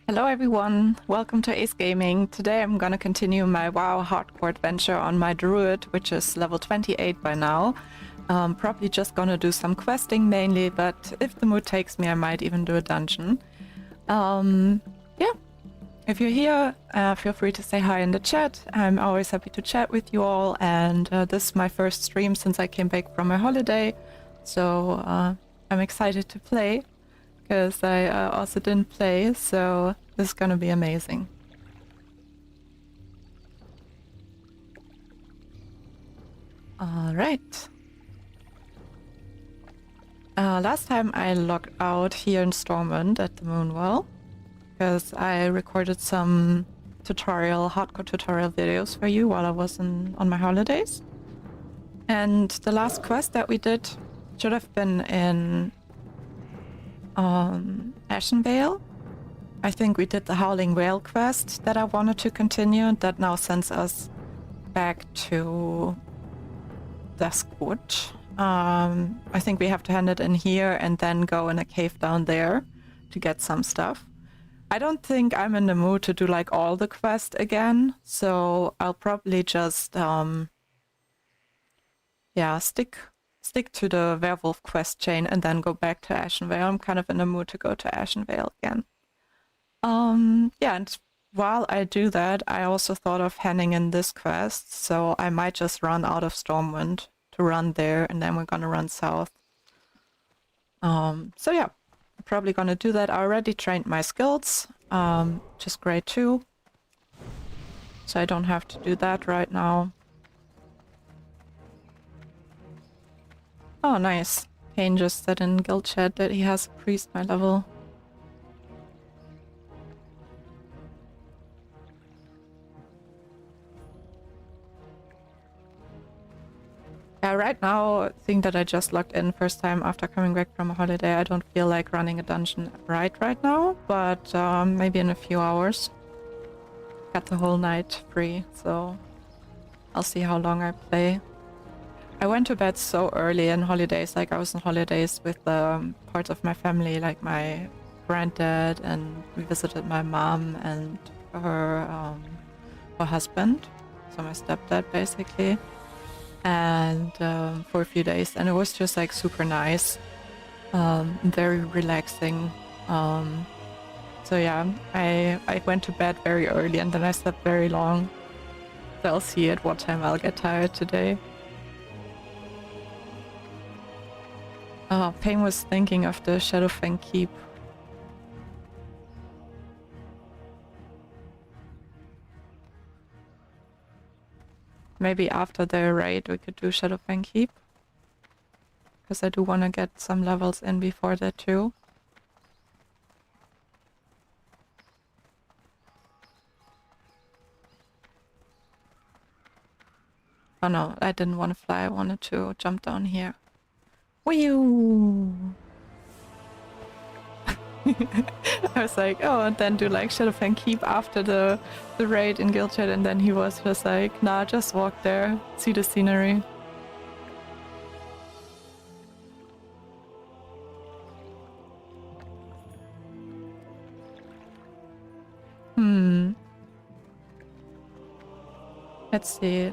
Hello everyone, welcome to ACE Gaming. Today I'm gonna continue my WoW hardcore adventure on my Druid, which is level 28 by now. Probably just gonna do some questing mainly, but if the mood takes me I might even do a dungeon. Yeah, if you're here, feel free to say hi in the chat. I'm always happy to chat with you all, and this is my first stream since I came back from my holiday, so I'm excited to play. Because I also didn't play, so this is gonna be amazing. Alright. Last time I logged out here in Stormwind at the Moonwell, because I recorded some hardcore tutorial videos for you while I was on my holidays. And the last quest that we did should have been in Ashenvale. I think we did the Howling Whale quest that I wanted to continue. That now sends us back to Duskwood. I think we have to hand it in here and then go in a cave down there to get some stuff. I don't think I'm in the mood to do like all the quest again, so I'll probably just yeah, stick to the werewolf quest chain and then go back to Ashenvale. I'm kind of in the mood to go to Ashenvale again. Yeah, and while I do that, I also thought of handing in this quest, so I might just run out of Stormwind to run there, and then we're gonna run south. So yeah, I'm probably gonna do that. I already trained my skills, which is great too. So I don't have to do that right now. Oh, nice. Kane just said in guild chat that he has a priest my level. Yeah, right now, I think that I just logged in first time after coming back from a holiday. I don't feel like running a dungeon right now, but maybe in a few hours. Got the whole night free, so I'll see how long I play. I went to bed so early in holidays, like I was on holidays with parts of my family, like my granddad, and we visited my mom and her husband, so my stepdad basically. And for a few days, and it was just like super nice, very relaxing. So yeah, I went to bed very early and then I slept very long. So I'll see at what time I'll get tired today. Pain was thinking of the Shadowfang Keep. Maybe after the raid we could do Shadowfang Keep. Because I do want to get some levels in before that too. Oh no, I didn't want to fly, I wanted to jump down here. Whew! I was like, oh, and then do like Shadowfang Keep after the raid in guild chat, and then he was just like, nah, just walk there, see the scenery. Let's see.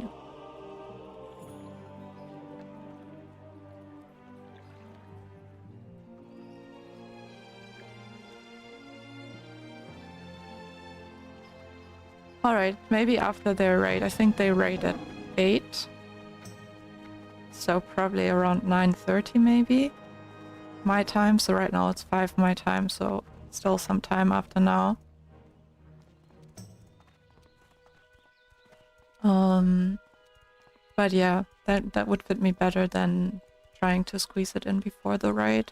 Alright, maybe after their raid. I think they raid at 8. So probably around 9:30 maybe. My time, so right now it's 5 my time, so still some time after now. But yeah, that would fit me better than trying to squeeze it in before the raid.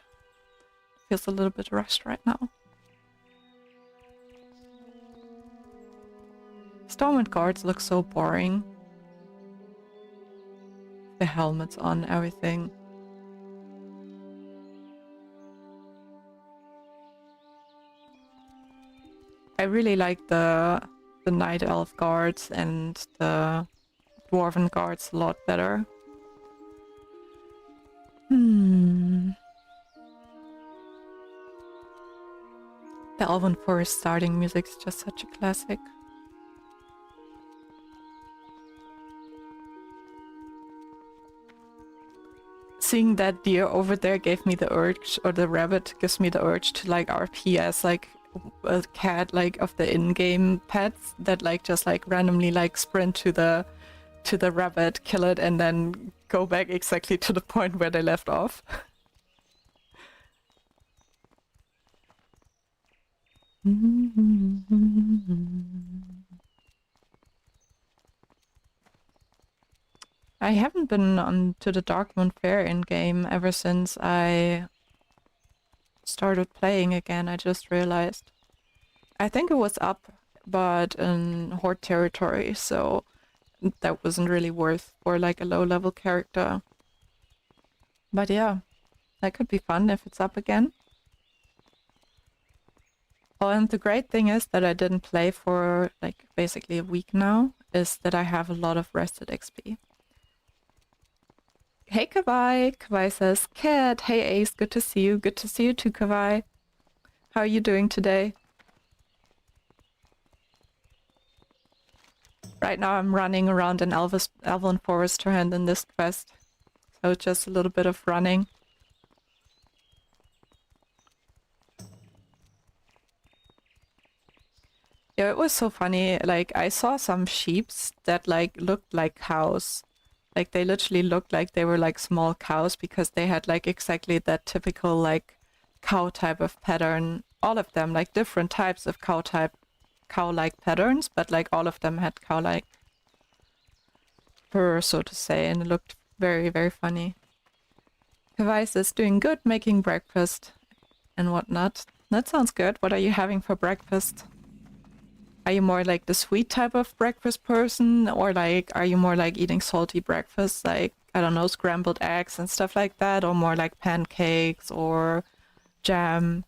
Feels a little bit rushed right now. Stormwind guards look so boring. The helmets on, everything. I really like the Night Elf guards and the Dwarven guards a lot better. The Elwynn Forest starting music is just such a classic. Seeing that deer over there gave me the urge, or the rabbit gives me the urge to like RP as like a cat like of the in-game pets that like just like randomly like sprint to the rabbit, kill it, and then go back exactly to the point where they left off. I haven't been on to the Darkmoon Fair in-game ever since I started playing again, I just realized. I think it was up, but in Horde territory, so that wasn't really worth for like a low-level character. But yeah, that could be fun if it's up again. Oh, and the great thing is that I didn't play for like basically a week now, is that I have a lot of rested XP. Hey Kawai! Kawai says, Cat, hey Ace, good to see you. Good to see you too, Kawai. How are you doing today? Right now I'm running around in Elwynn Forest to hand in this quest. So just a little bit of running. Yeah, it was so funny. Like, I saw some sheeps that like looked like cows. Like, they literally looked like they were like small cows because they had like exactly that typical like cow type of pattern. All of them, like different types of cow-like patterns, but like all of them had cow-like fur, so to say, and it looked very, very funny. Kawai is doing good, making breakfast and whatnot. That sounds good. What are you having for breakfast? Are you more like the sweet type of breakfast person, or like are you more like eating salty breakfast, like, I don't know, scrambled eggs and stuff like that, or more like pancakes or jam?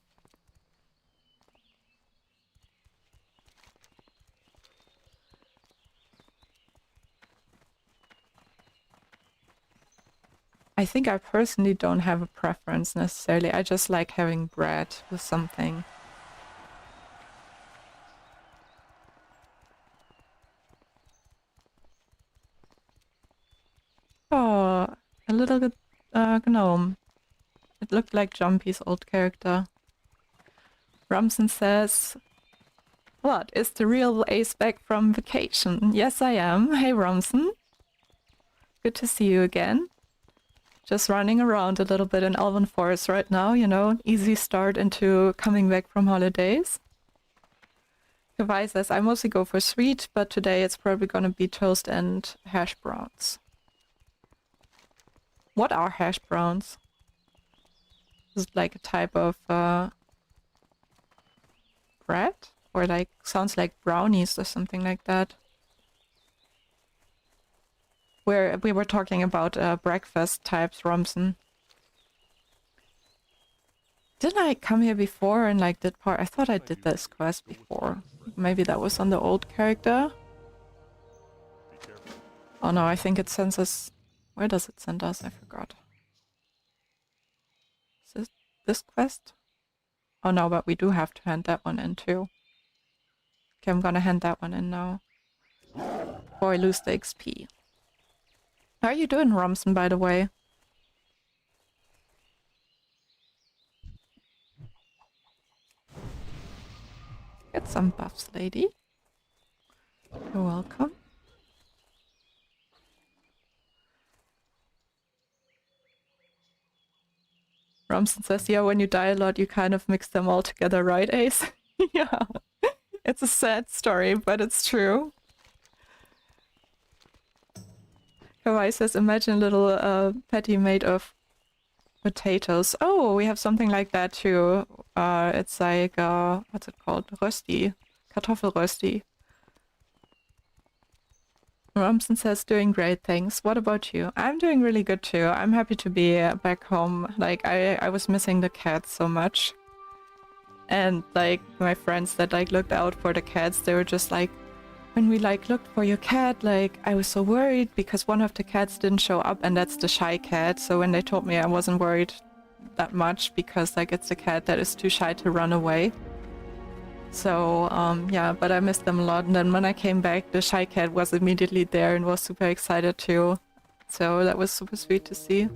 I think I personally don't have a preference necessarily. I just like having bread with something. Oh, a little gnome. It looked like Jumpy's old character. Rumson says, what, is the real Ace back from vacation? Yes, I am. Hey, Rumson. Good to see you again. Just running around a little bit in Elwynn Forest right now, you know, easy start into coming back from holidays. Kawai says, I mostly go for sweet, but today it's probably gonna be toast and hash browns. What are hash browns? Is it like a type of bread? Or like, sounds like brownies or something like that. Where we were talking about breakfast types, Romson. Didn't I come here before and like did part? I thought I did this quest before. Maybe that was on the old character. Oh no, I think it sends us... Where does it send us? I forgot. Is this quest? Oh no, but we do have to hand that one in too. Okay, I'm gonna hand that one in now. Before I lose the XP. How are you doing, Romson, by the way? Get some buffs, lady. You're welcome. Romson says, yeah, when you die a lot, you kind of mix them all together, right, Ace? Yeah. It's a sad story, but it's true. Kawaii says, imagine a little patty made of potatoes. Oh, we have something like that too. It's like, what's it called? Rösti. Kartoffelrösti. Romson says, doing great, thanks. What about you? I'm doing really good too. I'm happy to be back home. Like, I was missing the cats so much. And like, my friends that like looked out for the cats, they were just like, when we like looked for your cat, like I was so worried because one of the cats didn't show up, and that's the shy cat. So when they told me, I wasn't worried that much because like it's the cat that is too shy to run away. So yeah, but I missed them a lot. And then when I came back, the shy cat was immediately there and was super excited too. So that was super sweet to see.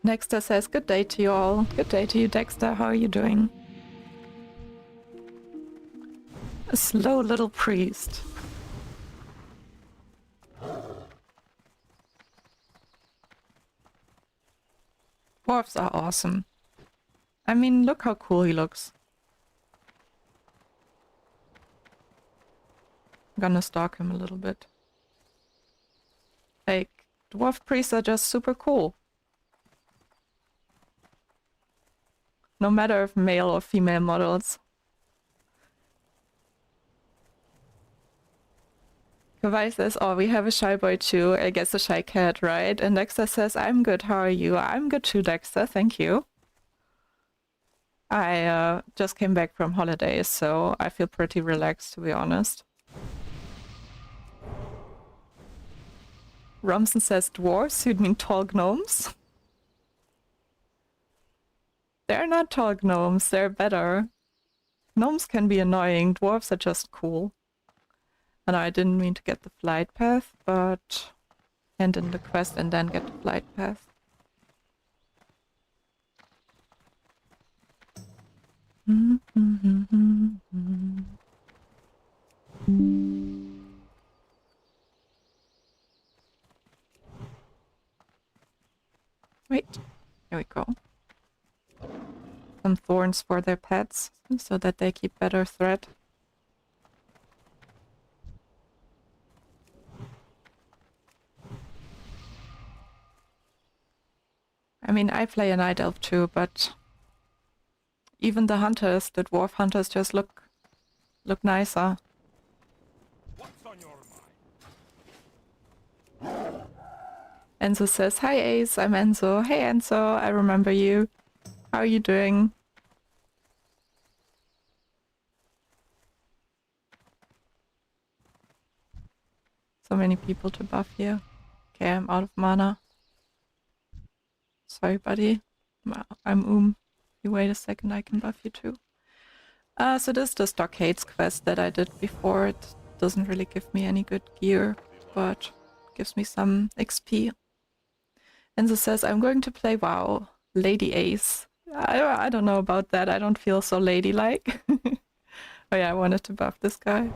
Dexter says, good day to you all. Good day to you, Dexter. How are you doing? A slow little priest. Dwarves are awesome. I mean, look how cool he looks. I'm gonna stalk him a little bit. Like, dwarf priests are just super cool. No matter if male or female models. Kawai says, oh, we have a shy boy too. I guess a shy cat, right? And Dexter says, I'm good, how are you? I'm good too, Dexter, thank you. I just came back from holidays, so I feel pretty relaxed, to be honest. Rumson says, dwarves? You'd mean tall gnomes? They're not tall gnomes, they're better. Gnomes can be annoying, dwarves are just cool. And I didn't mean to get the flight path, but end in the quest and then get the flight path. Wait, here we go. Some thorns for their pets, so that they keep better thread. I mean, I play a night elf too, but even the hunters, the dwarf hunters, just look nicer. What's on your mind? Enzo says, hi Ace, I'm Enzo. Hey Enzo, I remember you. How are you doing? So many people to buff here. Okay, I'm out of mana. Sorry, buddy. I'm You wait a second, I can buff you too. So this is the Stockades quest that I did before. It doesn't really give me any good gear, but gives me some XP. Enzo says, I'm going to play WoW. Lady Ace. I don't know about that. I don't feel so ladylike. Oh yeah, I wanted to buff this guy.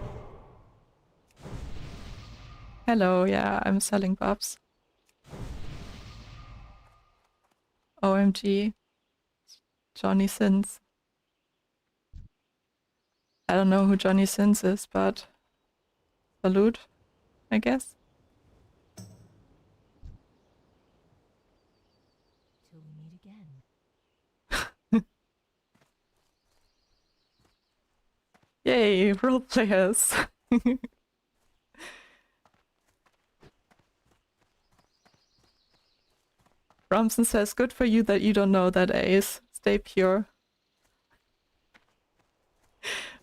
Hello, yeah, I'm selling buffs. OMG. Johnny Sins. I don't know who Johnny Sins is, but salute, I guess. Till we meet again. Yay, role players. Romson says, good for you that you don't know that, Ace. Stay pure.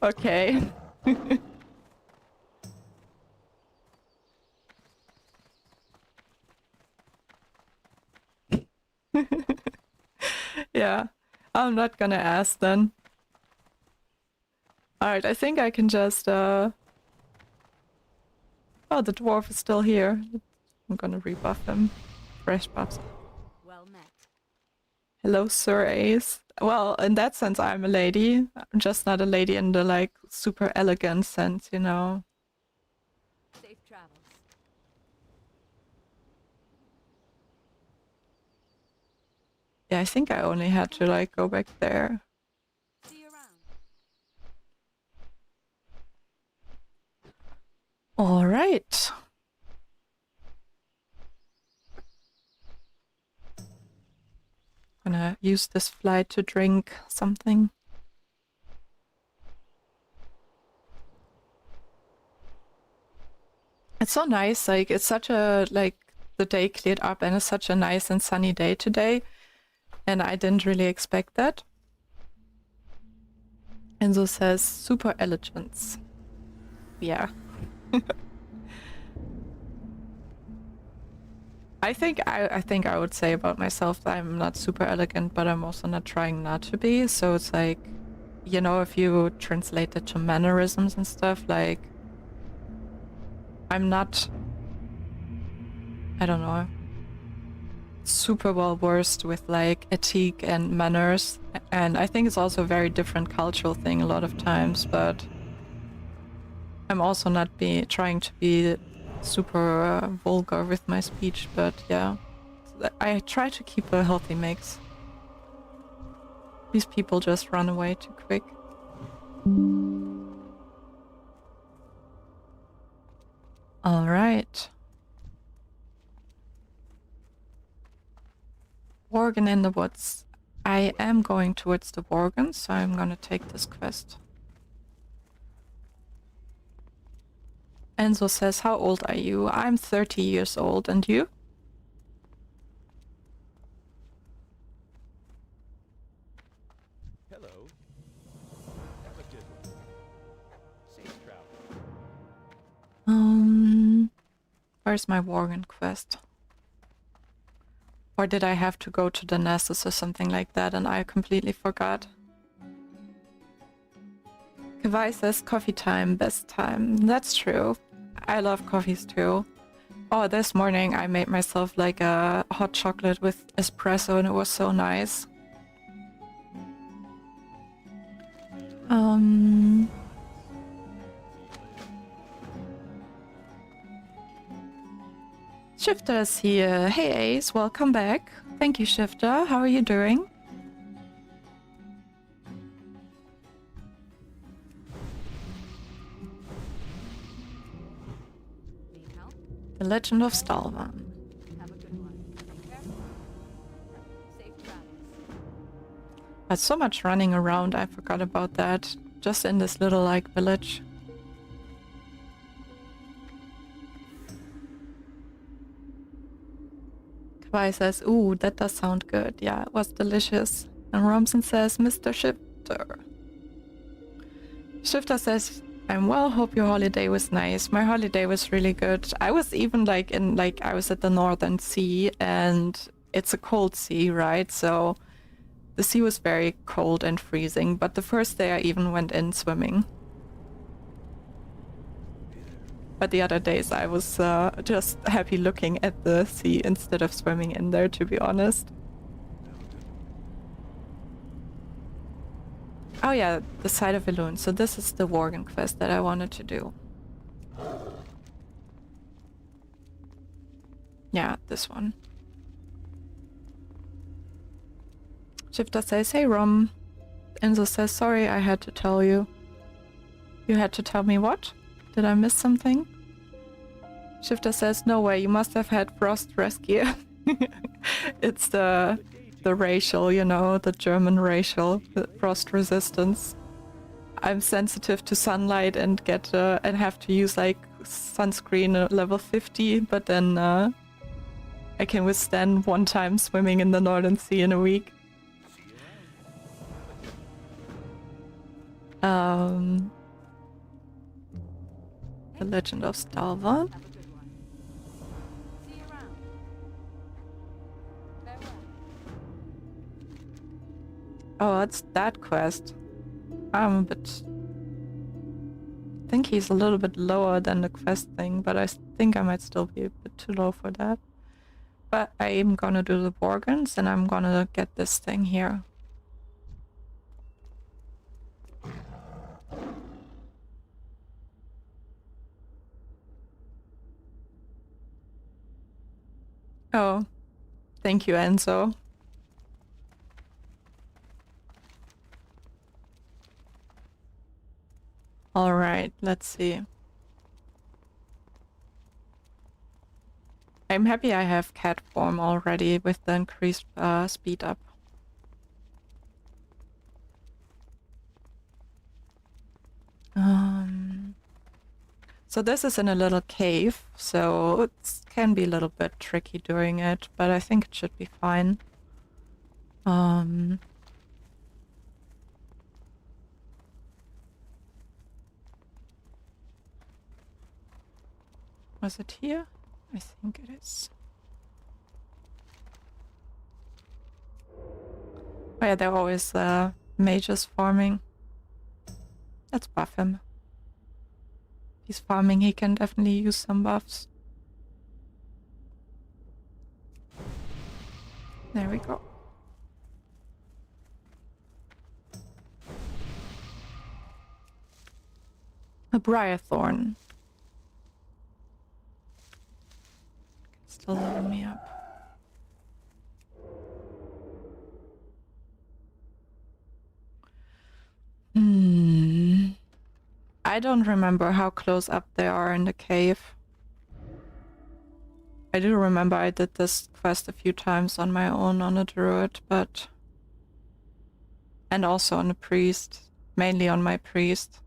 Okay. Yeah, I'm not gonna ask then. Alright, I think I can just, Oh, the dwarf is still here. I'm gonna rebuff him. Fresh buffs. Well met. Hello, Sir Ace. Well, in that sense, I'm a lady. I'm just not a lady in the, like, super elegant sense, you know? Safe travels. Yeah, I think I only had to, like, go back there. See you around. Alright. Gonna use this flight to drink something. It's so nice, like, it's such a, like, the day cleared up and it's such a nice and sunny day today. And I didn't really expect that. Enzo says, super elegance. Yeah. I think I would say about myself that I'm not super elegant, but I'm also not trying not to be. So it's like, you know, if you translate it to mannerisms and stuff, like I'm not, I don't know, super well versed with like etiquette and manners. And I think it's also a very different cultural thing a lot of times, but I'm also not trying to be super vulgar with my speech, but yeah. I try to keep a healthy mix. These people just run away too quick. All right. Worgen in the woods. I am going towards the Worgen, so I'm gonna take this quest. Enzo says, how old are you? I'm 30 years old, and you? Hello. Have a good one. Safe travel. Where's my Worgen quest? Or did I have to go to the Nessus or something like that and I completely forgot? Kawai says coffee time, best time. That's true. I love coffees too. Oh, this morning I made myself like a hot chocolate with espresso and it was so nice. Shifter's here. Hey Ace, welcome back. Thank you, Shifter. How are you doing? Need help? The Legend of Stillwind. Have a good one. Take care. Safe travels. There's so much running around, I forgot about that. Just in this little, like, village. Kawai says, ooh, that does sound good. Yeah, it was delicious. And Romson says, Mr. Shifter. Shifter says, I'm well, hope your holiday was nice. My holiday was really good. I was even I was at the Northern Sea and it's a cold sea, right? So the sea was very cold and freezing, but the first day I even went in swimming. But the other days I was just happy looking at the sea instead of swimming in there, to be honest. Oh yeah, the side of Elwynn. So this is the Worgen quest that I wanted to do. Yeah, this one. Shifter says, hey Rom. Enzo says, sorry, I had to tell you. You had to tell me what? Did I miss something? Shifter says, no way, you must have had frost rescue. It's the racial, you know, the German racial, the frost resistance. I'm sensitive to sunlight and get and have to use like sunscreen level 50, but then I can withstand one time swimming in the Northern Sea in a week. The Legend of Stillwind. Have a good one. See you around. Farewell. Oh, it's that quest. I'm a bit... I think he's a little bit lower than the quest thing, but I think I might still be a bit too low for that. But I am gonna do the Worgens and I'm gonna get this thing here. Oh, thank you, Enzo. Alright, let's see. I'm happy I have cat form already with the increased speed up. So this is in a little cave, so it can be a little bit tricky doing it, but I think it should be fine. Was it here? I think it is. Oh yeah, there are always mages farming. Let's buff him. If he's farming, he can definitely use some buffs. There we go. A Briarthorn. Still level me up. I don't remember how close up they are in the cave. I do remember I did this quest a few times on my own on a druid, but... And also on a priest. Mainly on my priest.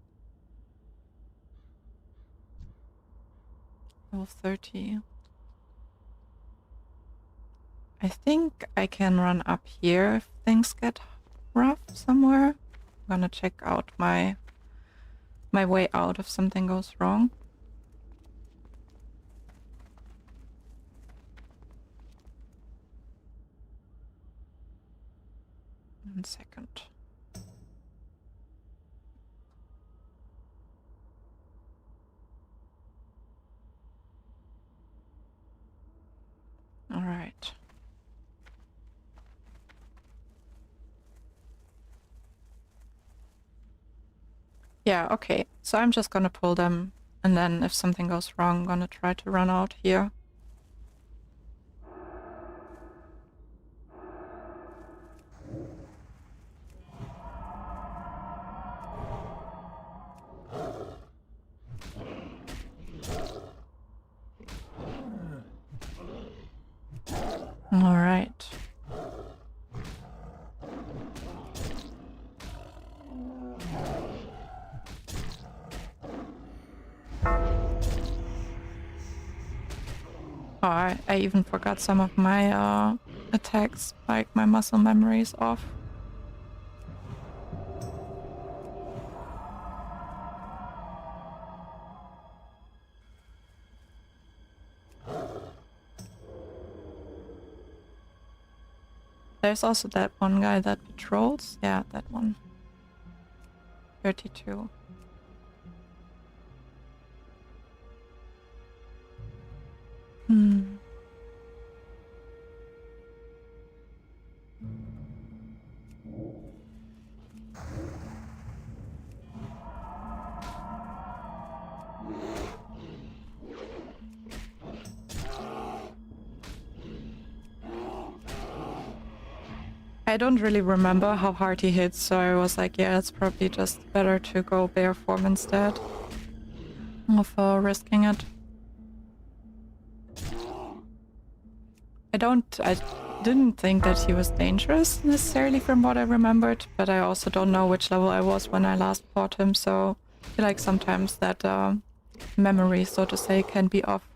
Level 30. I think I can run up here if things get rough somewhere. I'm gonna check out my way out if something goes wrong. One second. All right. Yeah, okay. So I'm just gonna pull them, and then if something goes wrong, I'm gonna try to run out here. All right. Oh, I even forgot some of my attacks, like my muscle memory is off. There's also that one guy that patrols. Yeah, that one. 32. I don't really remember how hard he hits, so I was like, yeah, it's probably just better to go bear form instead of risking it. I didn't think that he was dangerous necessarily from what I remembered, but I also don't know which level I was when I last fought him, so I feel like sometimes that memory, so to say, can be off.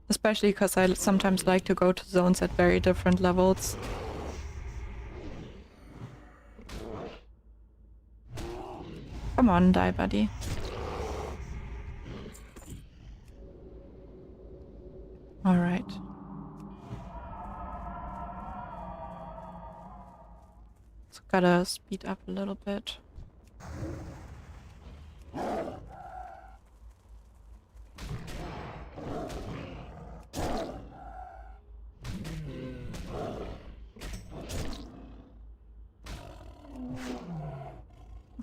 Especially because I sometimes like to go to zones at very different levels. Come on, die, buddy. Alright. So gotta speed up a little bit.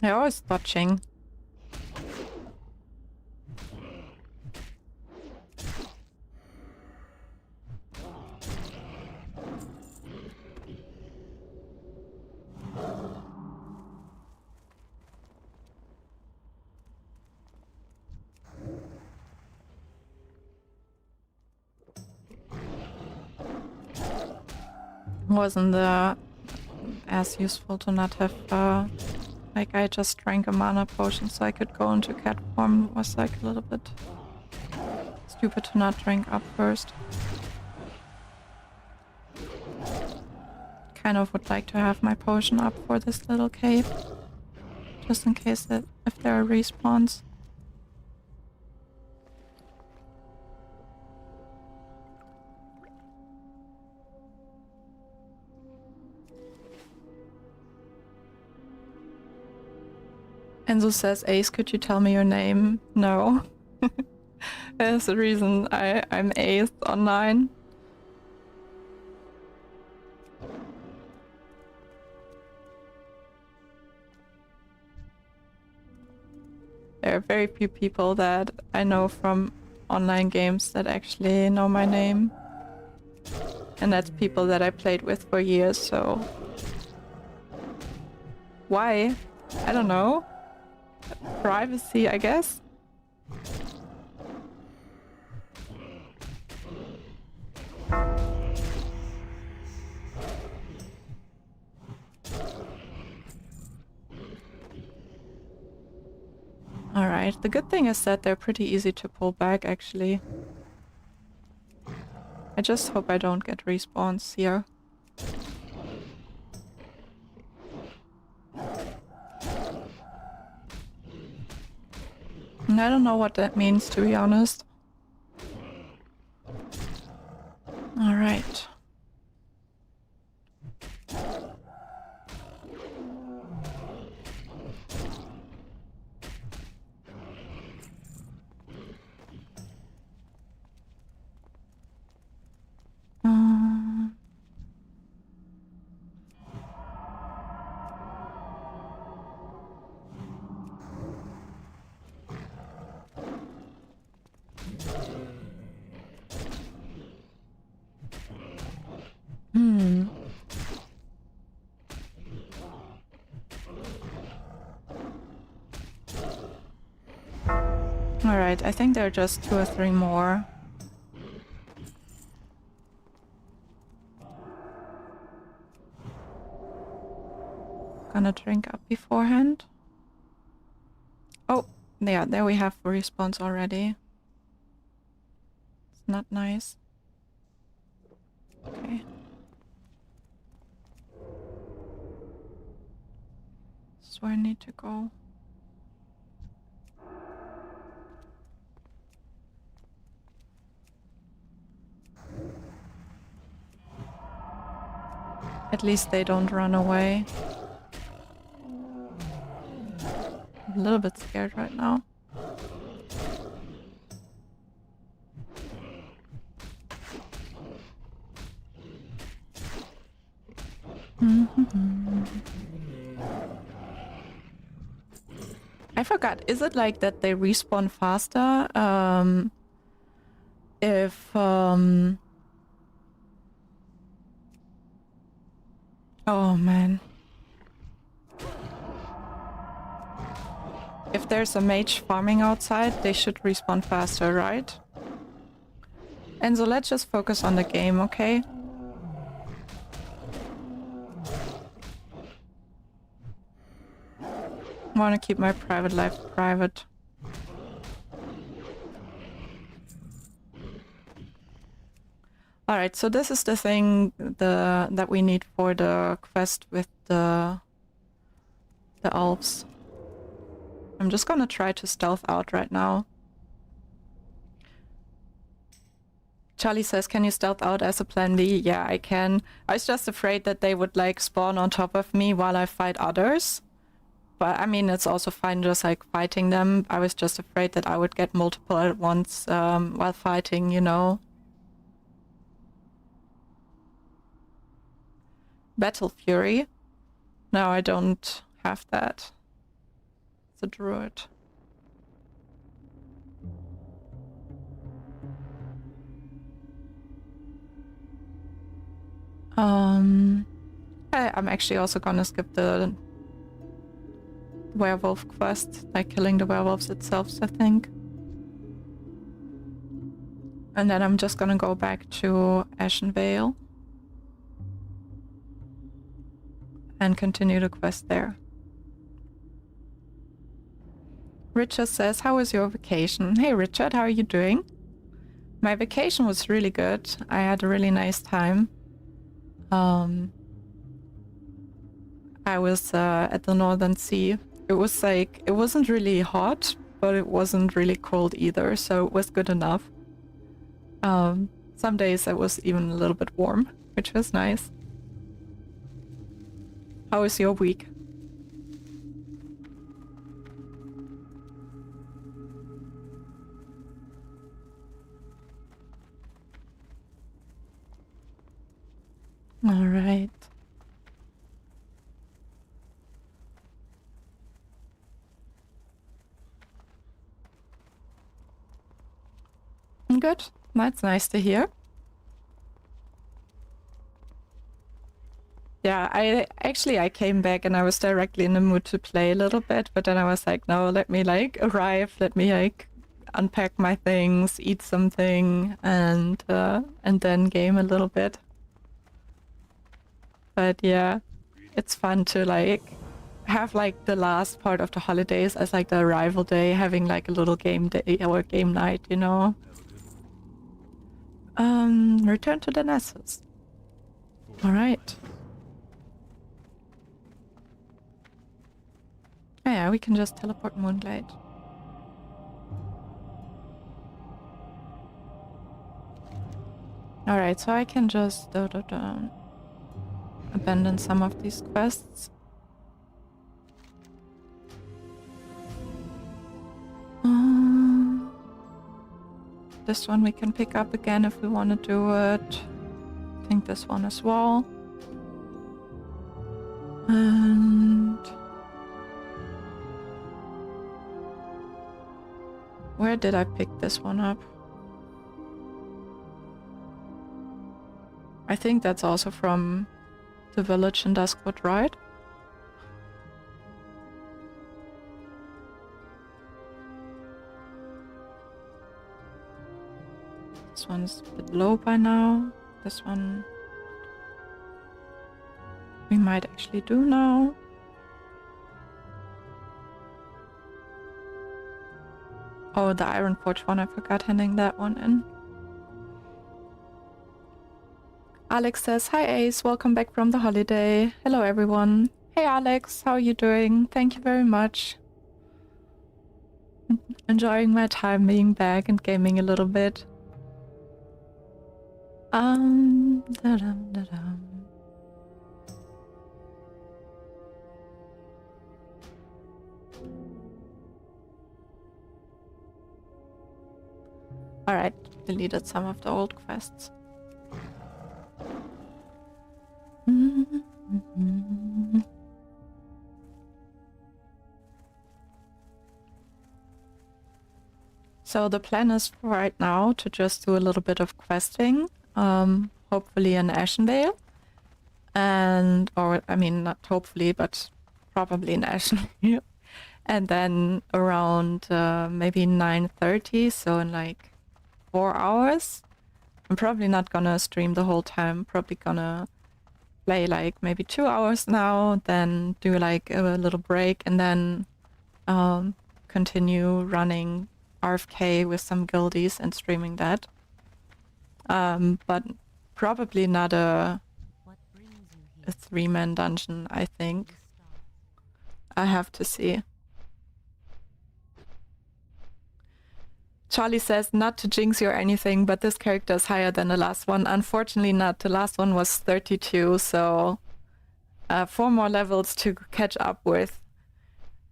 They're always dodging. Wasn't as useful to not have like I just drank a mana potion so I could go into cat form. It was like a little bit stupid to not drink up first. Kind of would like to have my potion up for this little cave, just in case that if there are respawns. Enzo says, Ace, could you tell me your name? No. There's a reason I'm Ace online. There are very few people that I know from online games that actually know my name. And that's people that I played with for years, so... Why? I don't know. Privacy, I guess? Alright, the good thing is that they're pretty easy to pull back, actually. I just hope I don't get respawns here. And I don't know what that means, to be honest. Alright. Alright, I think there are just 2 or 3 more. Gonna drink up beforehand. Oh, yeah, there we have respawns already. It's not nice. Okay. This is where I need to go. At least they don't run away. I'm a little bit scared right now. I forgot, is it like that they respawn faster if oh man. If there's a mage farming outside, they should respawn faster, right? And so let's just focus on the game, okay? I want to keep my private life private. Alright, so this is the thing that we need for the quest with the elves. I'm just gonna try to stealth out right now. Charlie says, can you stealth out as a plan B? Yeah, I can. I was just afraid that they would like spawn on top of me while I fight others. But I mean, it's also fine just like fighting them. I was just afraid that I would get multiple at once while fighting, you know. Battle Fury? No, I don't have that. It's a druid. I'm actually also gonna skip the werewolf quest, like killing the werewolves itself, I think. And then I'm just gonna go back to Ashenvale and continue the quest there. Richard says, how was your vacation? Hey Richard, how are you doing? My vacation was really good. I had a really nice time. I was at the Northern Sea. It was like, it wasn't really hot, but it wasn't really cold either, so it was good enough. Some days it was even a little bit warm, which was nice. How was your week? All right. Good. That's nice to hear. Yeah, I came back and I was directly in the mood to play a little bit, but then I was like, no, let me like arrive, let me like unpack my things, eat something, and then game a little bit. But yeah, it's fun to like have like the last part of the holidays as like the arrival day, having like a little game day or game night, you know. Return to the Nessus. All right. Oh yeah, we can just teleport Moonglade. Alright, so I can just abandon some of these quests. This one we can pick up again if we want to do it. I think this one as well. And where did I pick this one up? I think that's also from the village in Duskwood, right? This one's a bit low by now. This one we might actually do now. Oh, the Iron Forge one, I forgot handing that one in. Alex says, hi Ace, welcome back from the holiday. Hello everyone. Hey Alex, how are you doing? Thank you very much. Enjoying my time being back and gaming a little bit. Da-dum. Alright, deleted some of the old quests. So the plan is for right now to just do a little bit of questing, hopefully in Ashenvale, and or I mean not hopefully, but probably in Ashenvale, and then around maybe 9:30, so in like 4 hours. I'm probably not gonna stream the whole time. Probably gonna play like maybe 2 hours now, then do like a little break, and then continue running RFK with some guildies and streaming that. But probably not a 3-man dungeon, I think. I have to see. Charlie says, not to jinx you or anything, but this character is higher than the last one. Unfortunately not. The last one was 32, so 4 more levels to catch up with.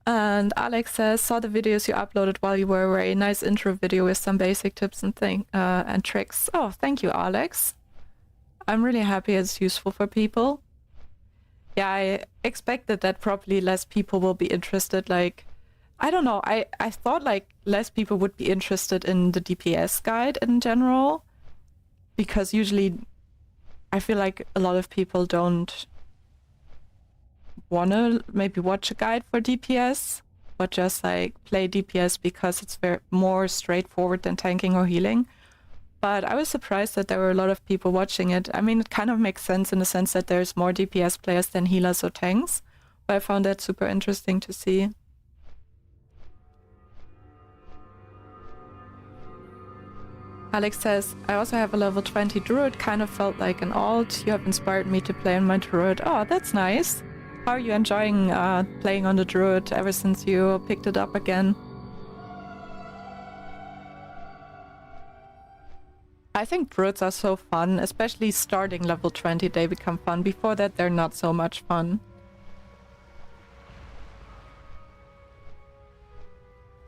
And Alex says, saw the videos you uploaded while you were away. Nice intro video with some basic tips and tricks. Oh, thank you, Alex. I'm really happy it's useful for people. Yeah, I expected that probably less people will be interested. Like, I don't know, I thought like less people would be interested in the DPS guide in general, because usually I feel like a lot of people don't want to maybe watch a guide for DPS, but just like play DPS because it's very more straightforward than tanking or healing. But I was surprised that there were a lot of people watching it. I mean, it kind of makes sense in the sense that there's more DPS players than healers or tanks, but I found that super interesting to see. Alex says, I also have a level 20 Druid, kind of felt like an alt. You have inspired me to play on my Druid. Oh, that's nice. How are you enjoying playing on the Druid ever since you picked it up again? I think Druids are so fun, especially starting level 20, they become fun. Before that, they're not so much fun.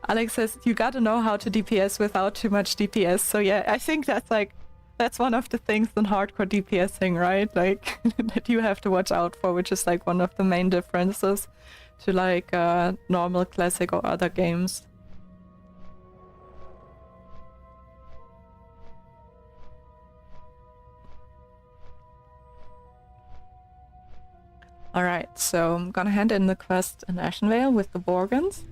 Alex says, you gotta know how to DPS without too much DPS. So yeah, I think that's like That's one of the things in hardcore DPSing, right? Like, that you have to watch out for, which is like one of the main differences to like normal classic or other games. Alright, so I'm gonna hand in the quest in Ashenvale with the Borgans.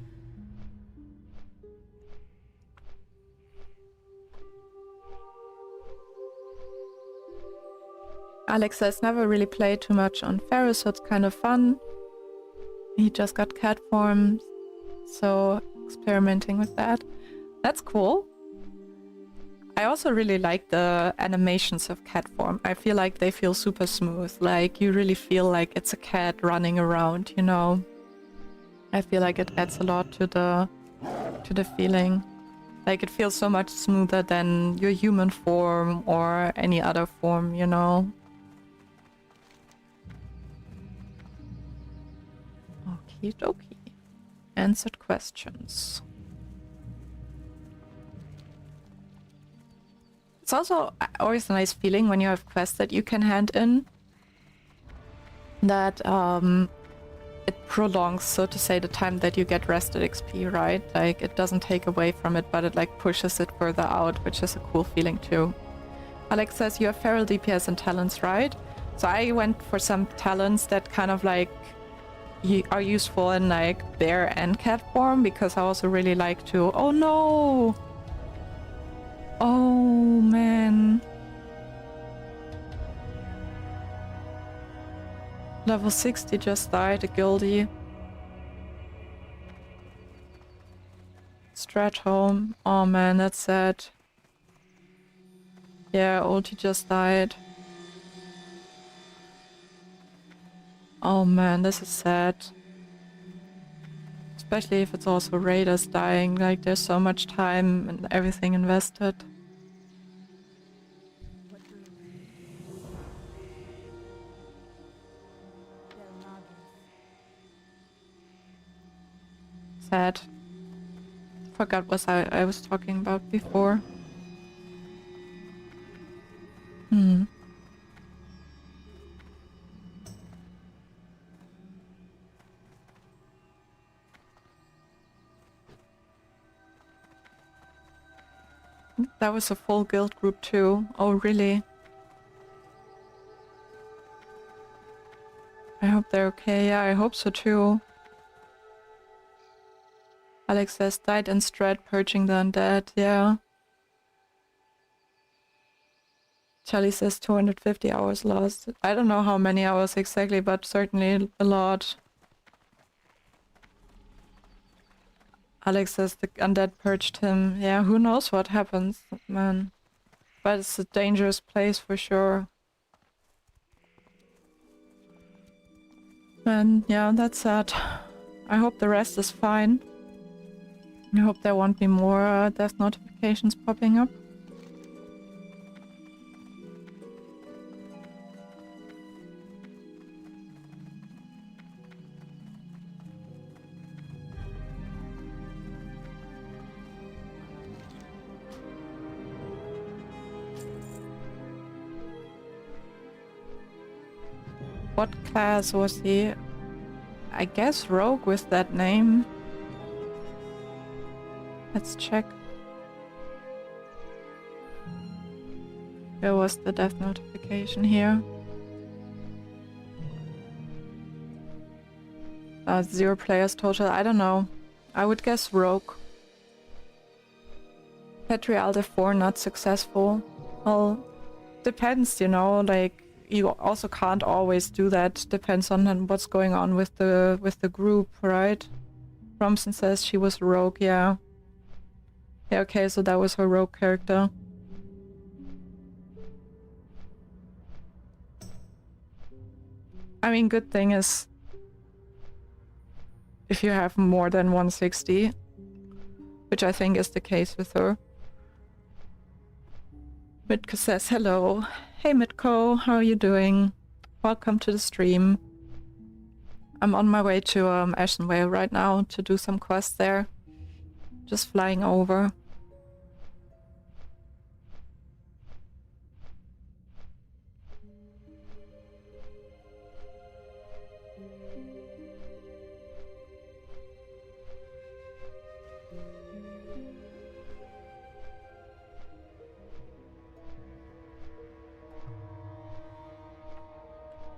Alex has never really played too much on Ferris, so it's kind of fun. He just got cat form, so experimenting with that. That's cool. I also really like the animations of cat form. I feel like they feel super smooth. Like, you really feel like it's a cat running around, you know? I feel like it adds a lot to the feeling. Like, it feels so much smoother than your human form or any other form, you know? Okie dokie. Answered questions. It's also always a nice feeling when you have quests that you can hand in that it prolongs, so to say, the time that you get rested XP, right? Like, it doesn't take away from it, but it like pushes it further out, which is a cool feeling too. Alex says you have feral DPS and talents, right? So I went for some talents that kind of like are useful in like bear and cat form, because I also really like to... Oh no! Oh man. Level 60 just died, a guildie. Strat home. Oh man, that's sad. Yeah, ulti just died. Oh man, this is sad. Especially if it's also raiders dying, like there's so much time and everything invested. Sad. Forgot what I was talking about before. That was a full guild group too. Oh really? I hope they're okay. Yeah, I hope so too. Alex says died in Strat purging the undead. Yeah. Charlie says 250 hours lost. I don't know how many hours exactly, but certainly a lot. Alex says the undead purged him. Yeah, who knows what happens, man. But it's a dangerous place for sure. And yeah, that's sad. I hope the rest is fine. I hope there won't be more death notifications popping up. What class was he? I guess rogue with that name. Let's check. Where was the death notification here? 0 players total. I don't know. I would guess rogue. Patrialde 4 not successful. Well, depends, you know, like you also can't always do that. Depends on what's going on with the group, right? Romson says she was rogue, yeah. Yeah, okay, so that was her rogue character. I mean, good thing is if you have more than 160, which I think is the case with her. Mitko says hello. Hey Mitko, how are you doing? Welcome to the stream. I'm on my way to Ashenvale right now to do some quests there. Just flying over.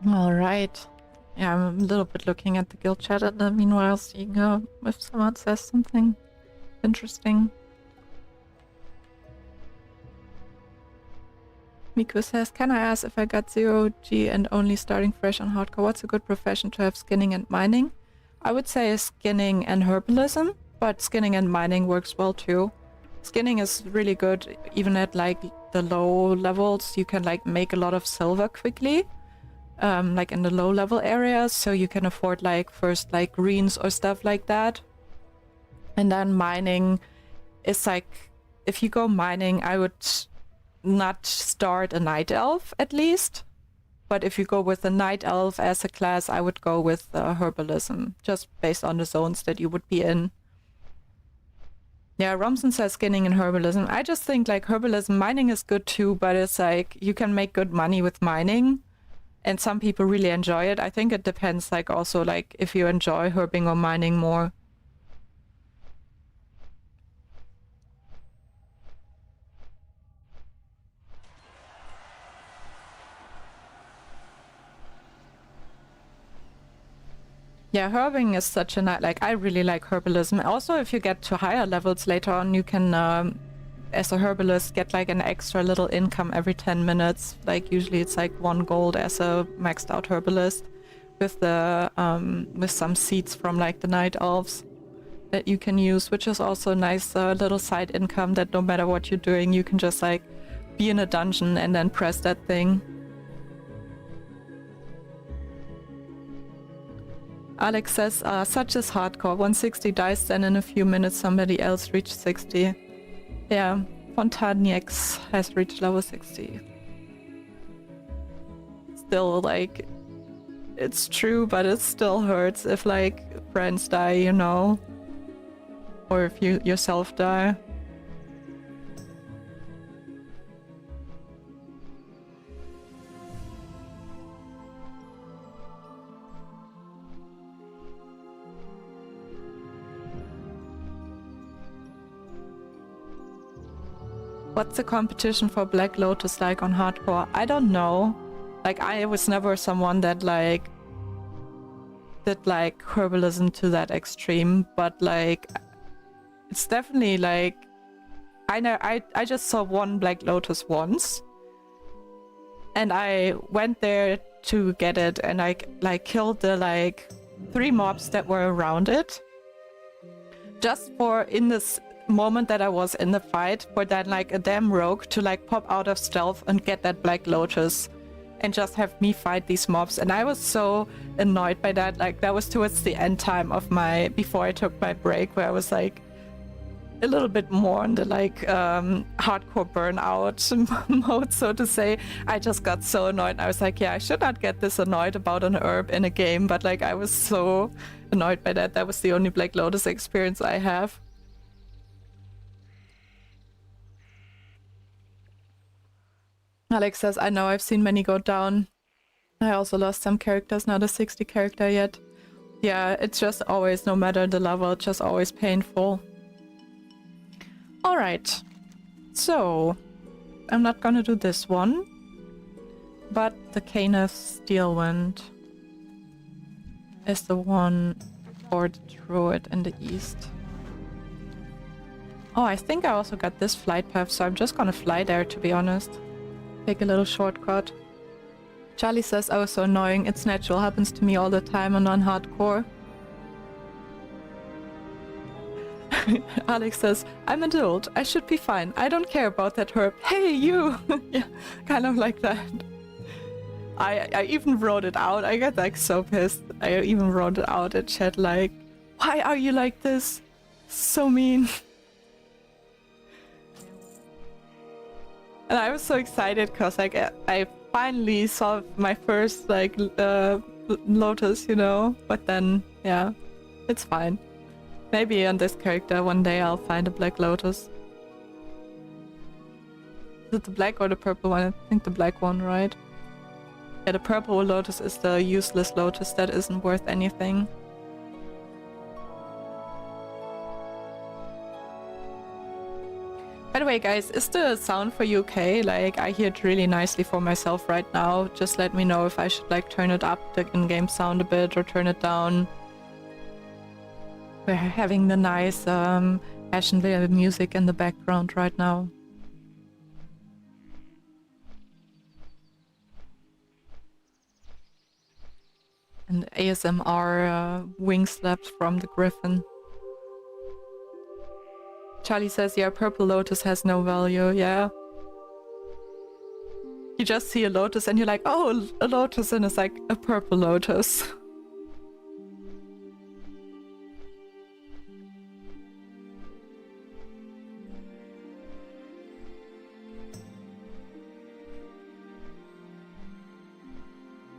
Alright. Yeah, I'm a little bit looking at the guild chat and then meanwhile seeing if someone says something interesting. Miku says, can I ask if I got 0G and only starting fresh on hardcore, what's a good profession to have skinning and mining? I would say skinning and herbalism, but skinning and mining works well too. Skinning is really good, even at like the low levels. You can like make a lot of silver quickly, like in the low level areas, so you can afford like first like greens or stuff like that. And then mining is like, if you go mining, I would not start a night elf at least, but if you go with a night elf as a class, I would go with herbalism, just based on the zones that you would be in. Yeah, Romson says skinning and herbalism. I just think like herbalism, mining is good too, but it's like you can make good money with mining and some people really enjoy it. I think it depends like also like if you enjoy herbing or mining more. Yeah, herbing is such a like I really like herbalism. Also, if you get to higher levels later on, you can, as a herbalist, get like an extra little income every 10 minutes. Like usually it's like 1 gold as a maxed out herbalist, with the with some seeds from like the night elves that you can use, which is also a nice little side income that no matter what you're doing, you can just like be in a dungeon and then press that thing. Alex says, such is hardcore. 160 dice, then in a few minutes somebody else reached 60. Yeah, Fontaniax has reached level 60. Still, like, it's true, but it still hurts if, like, friends die, you know? Or if you yourself die. What's the competition for Black Lotus like on hardcore? I don't know. Like, I was never someone that like did like herbalism to that extreme, but like it's definitely like I just saw one Black Lotus once and I went there to get it and I like killed the like 3 mobs that were around it just for in this moment that I was in the fight for that like a damn rogue to like pop out of stealth and get that Black Lotus and just have me fight these mobs. And I was so annoyed by that. Like that was towards the end time of my, before I took my break, where I was like a little bit more on the like hardcore burnout mode, so to say. I just got so annoyed. I was like, yeah, I should not get this annoyed about an herb in a game, but like I was so annoyed by that. That was the only Black Lotus experience I have. Alex says, I know, I've seen many go down. I also lost some characters, not a 60 character yet. Yeah, it's just always, no matter the level, it's just always painful. Alright, so I'm not gonna do this one, but the Caneth Stillwind is the one for the Druid in the east. Oh, I think I also got this flight path, so I'm just gonna fly there, to be honest. Take a little shortcut. Charlie says, oh, so annoying. It's natural. Happens to me all the time on non-hardcore. Alex says, I'm an adult. I should be fine. I don't care about that herb. Hey, you! Yeah, kind of like that. I even wrote it out. I got like so pissed. I even wrote it out in chat like, why are you like this? So mean. And I was so excited because like I finally saw my first like lotus, you know, but then yeah, it's fine. Maybe on this character one day I'll find a Black Lotus. Is it the black or the purple one? I think the black one, right? Yeah, the purple lotus is the useless lotus that isn't worth anything. By the way, guys, is the sound for you okay? Like, I hear it really nicely for myself right now. Just let me know if I should, like, turn it up, the in-game sound a bit, or turn it down. We're having the nice Ashenvale music in the background right now. And ASMR wing slaps from the griffin. Charlie says, yeah, purple lotus has no value, yeah. You just see a lotus and you're like, oh, a lotus, and it's like a purple lotus.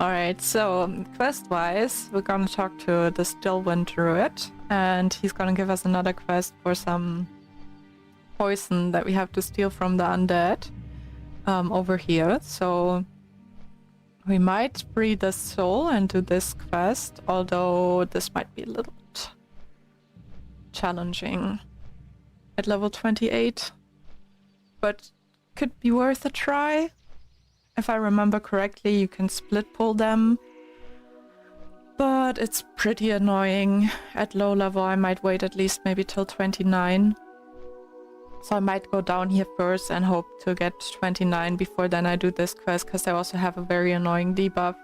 Alright, so quest-wise, we're gonna talk to the Stillwind Druid, and he's gonna give us another quest for some poison that we have to steal from the undead over here. So we might free the soul and do this quest, although this might be a little bit challenging at level 28, but could be worth a try. If I remember correctly, you can split pull them, but it's pretty annoying. At low level, I might wait at least maybe till 29. So I might go down here first and hope to get 29 before then I do this quest, because I also have a very annoying debuff.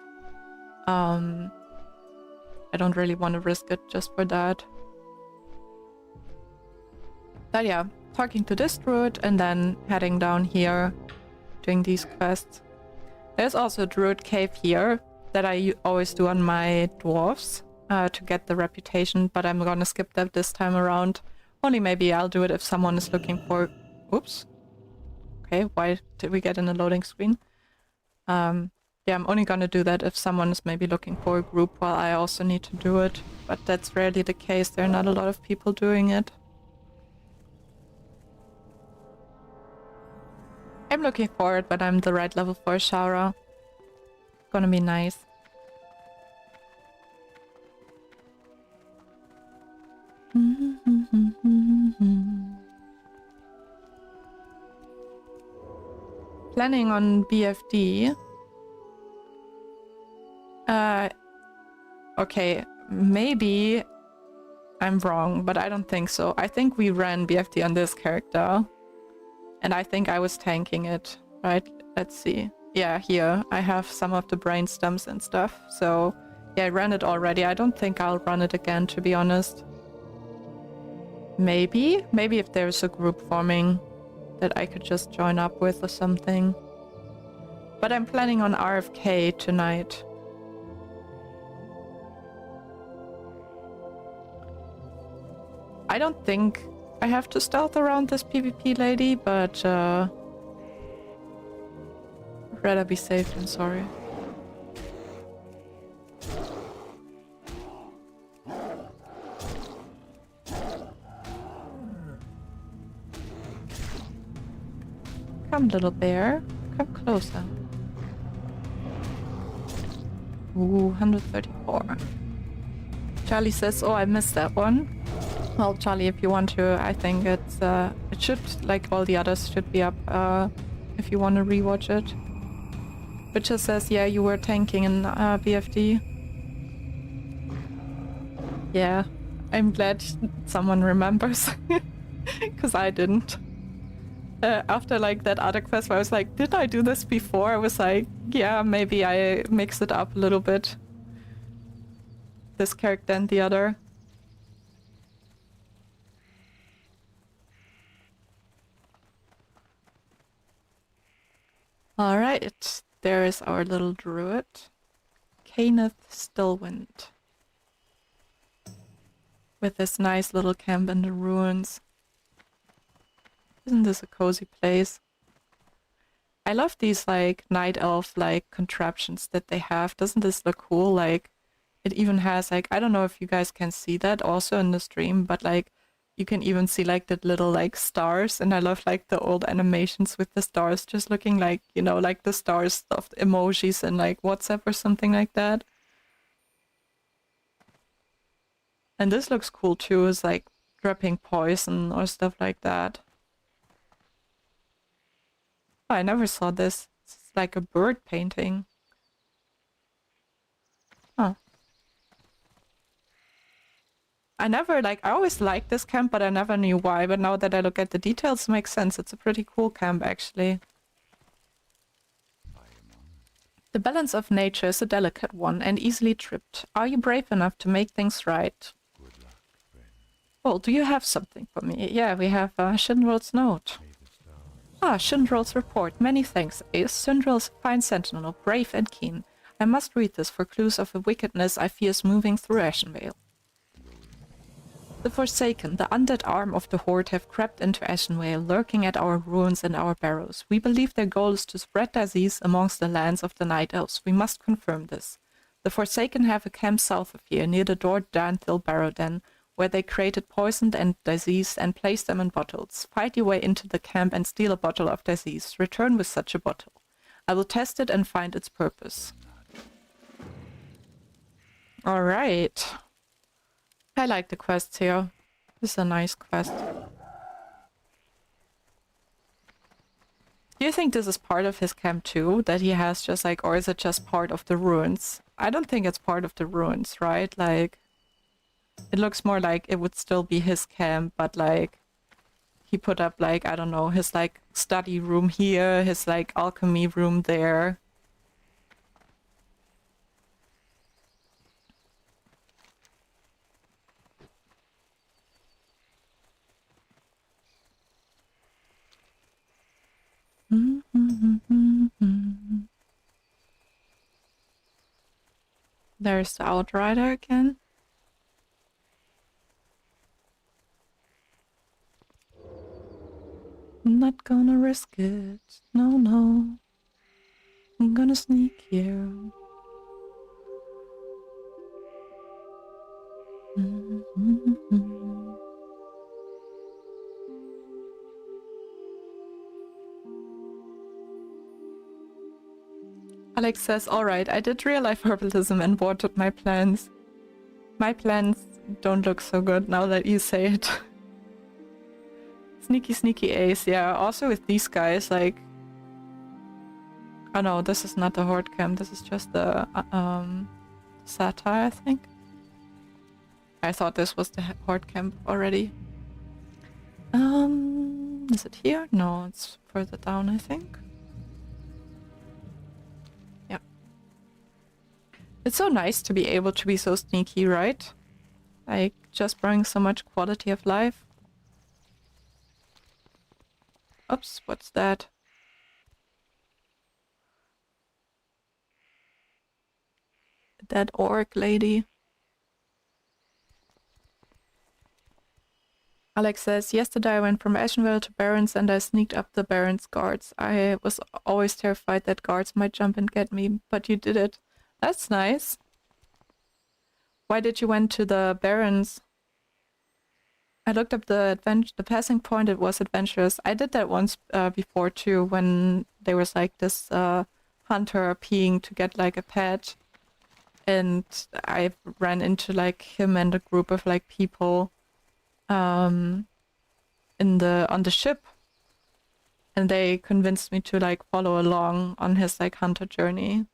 I don't really want to risk it just for that. But yeah, talking to this druid and then heading down here, doing these quests. There's also a druid cave here that I always do on my dwarves to get the reputation, but I'm gonna skip that this time around. Only maybe I'll do it if someone is looking for... Oops. Okay, why did we get in a loading screen? Yeah, I'm only gonna do that if someone is maybe looking for a group while I also need to do it. But that's rarely the case. There are not a lot of people doing it. I'm looking forward, but I'm the right level for Shara. Gonna be nice. Planning on BFD. Okay, maybe I'm wrong, but I don't think so. I think we ran BFD on this character. And I think I was tanking it, right? Let's see. Yeah, here. I have some of the brain stems and stuff. So, yeah, I ran it already. I don't think I'll run it again, to be honest. Maybe? Maybe if there's a group forming that I could just join up with or something. But I'm planning on RFK tonight. I don't think I have to stealth around this PvP lady, but I'd rather be safe than sorry. Come, little bear. Come closer. Ooh, 134. Charlie says, oh, I missed that one. Well, Charlie, if you want to, I think it's it should, like all the others, should be up if you want to rewatch it. Witcher says, yeah, you were tanking in BFD. Yeah, I'm glad someone remembers, because I didn't. After like that other quest where I was like, did I do this before? I was like, yeah, maybe I mixed it up a little bit. This character and the other. Alright, there is our little druid. Kenneth Stillwind. With this nice little camp in the ruins. Isn't this a cozy place? I love these like night elf like contraptions that they have. Doesn't this look cool? Like it even has like, I don't know if you guys can see that also in the stream, but like you can even see like the little like stars, and I love like the old animations with the stars just looking like, you know, like the stars of the emojis in like WhatsApp or something like that. And this looks cool too, is like dripping poison or stuff like that. Oh, I never saw this. It's like a bird painting. Huh. I always liked this camp, but I never knew why. But now that I look at the details, it makes sense. It's a pretty cool camp, actually. The balance of nature is a delicate one and easily tripped. Are you brave enough to make things right? Good luck, Ren. Well, do you have something for me? Yeah, we have Shinrel's note. May the stars Ah, Shinrel's report. Many thanks, Ace. Shinrel's fine sentinel, brave and keen. I must read this for clues of a wickedness I fear is moving through Ashenvale. The Forsaken, the undead arm of the Horde, have crept into Ashenvale, lurking at our ruins and our barrows. We believe their goal is to spread disease amongst the lands of the Night Elves. We must confirm this. The Forsaken have a camp south of here, near the Danthil Barrow Den, where they created poison and disease and placed them in bottles. Fight your way into the camp and steal a bottle of disease. Return with such a bottle. I will test it and find its purpose. Alright. I like the quests here. This is a nice quest. Do you think this is part of his camp too? That he has just like, or is it just part of the ruins? I don't think it's part of the ruins, right? Like, it looks more like it would still be his camp, but like, he put up like, I don't know, his like study room here, his like alchemy room there. There's the Outrider again. I'm not gonna risk it. No, no. I'm gonna sneak here. Alex says, alright, I did real life herbalism and watered my plants. My plants don't look so good now that you say it. Sneaky, sneaky ace, yeah. Also with these guys, like... Oh no, this is not the Horde camp, this is just the, Satire, I think. I thought this was the Horde camp already. Is it here? No, it's further down, I think. Yeah. It's so nice to be able to be so sneaky, right? Like, just brings so much quality of life. Oops, what's that? That orc lady. Alex says, yesterday I went from Ashenvale to Barrens and I sneaked up the Barrens guards. I was always terrified that guards might jump and get me, but you did it. That's nice. Why did you went to the Barrens? I looked up the passing point, it was adventurous. I did that once before too, when there was like this hunter peeing to get like a pet. And I ran into like him and a group of like people on the ship, and they convinced me to like follow along on his like hunter journey.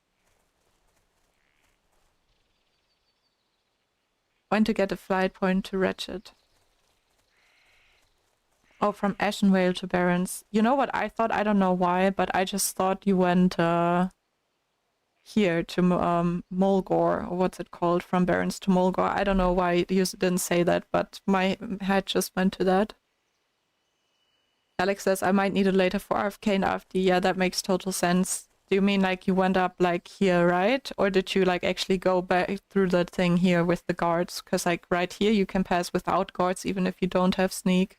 Went to get a flight point to Ratchet. Oh, from Ashenvale to Barrens. You know what I thought? I don't know why, but I just thought you went here to Mulgore, or what's it called, from Barrens to Mulgore. I don't know why you didn't say that, but my head just went to that. Alex says, I might need it later for RFK and AFD. Yeah, that makes total sense. Do you mean like you went up like here, right? Or did you like actually go back through the thing here with the guards? Because like right here you can pass without guards even if you don't have sneak.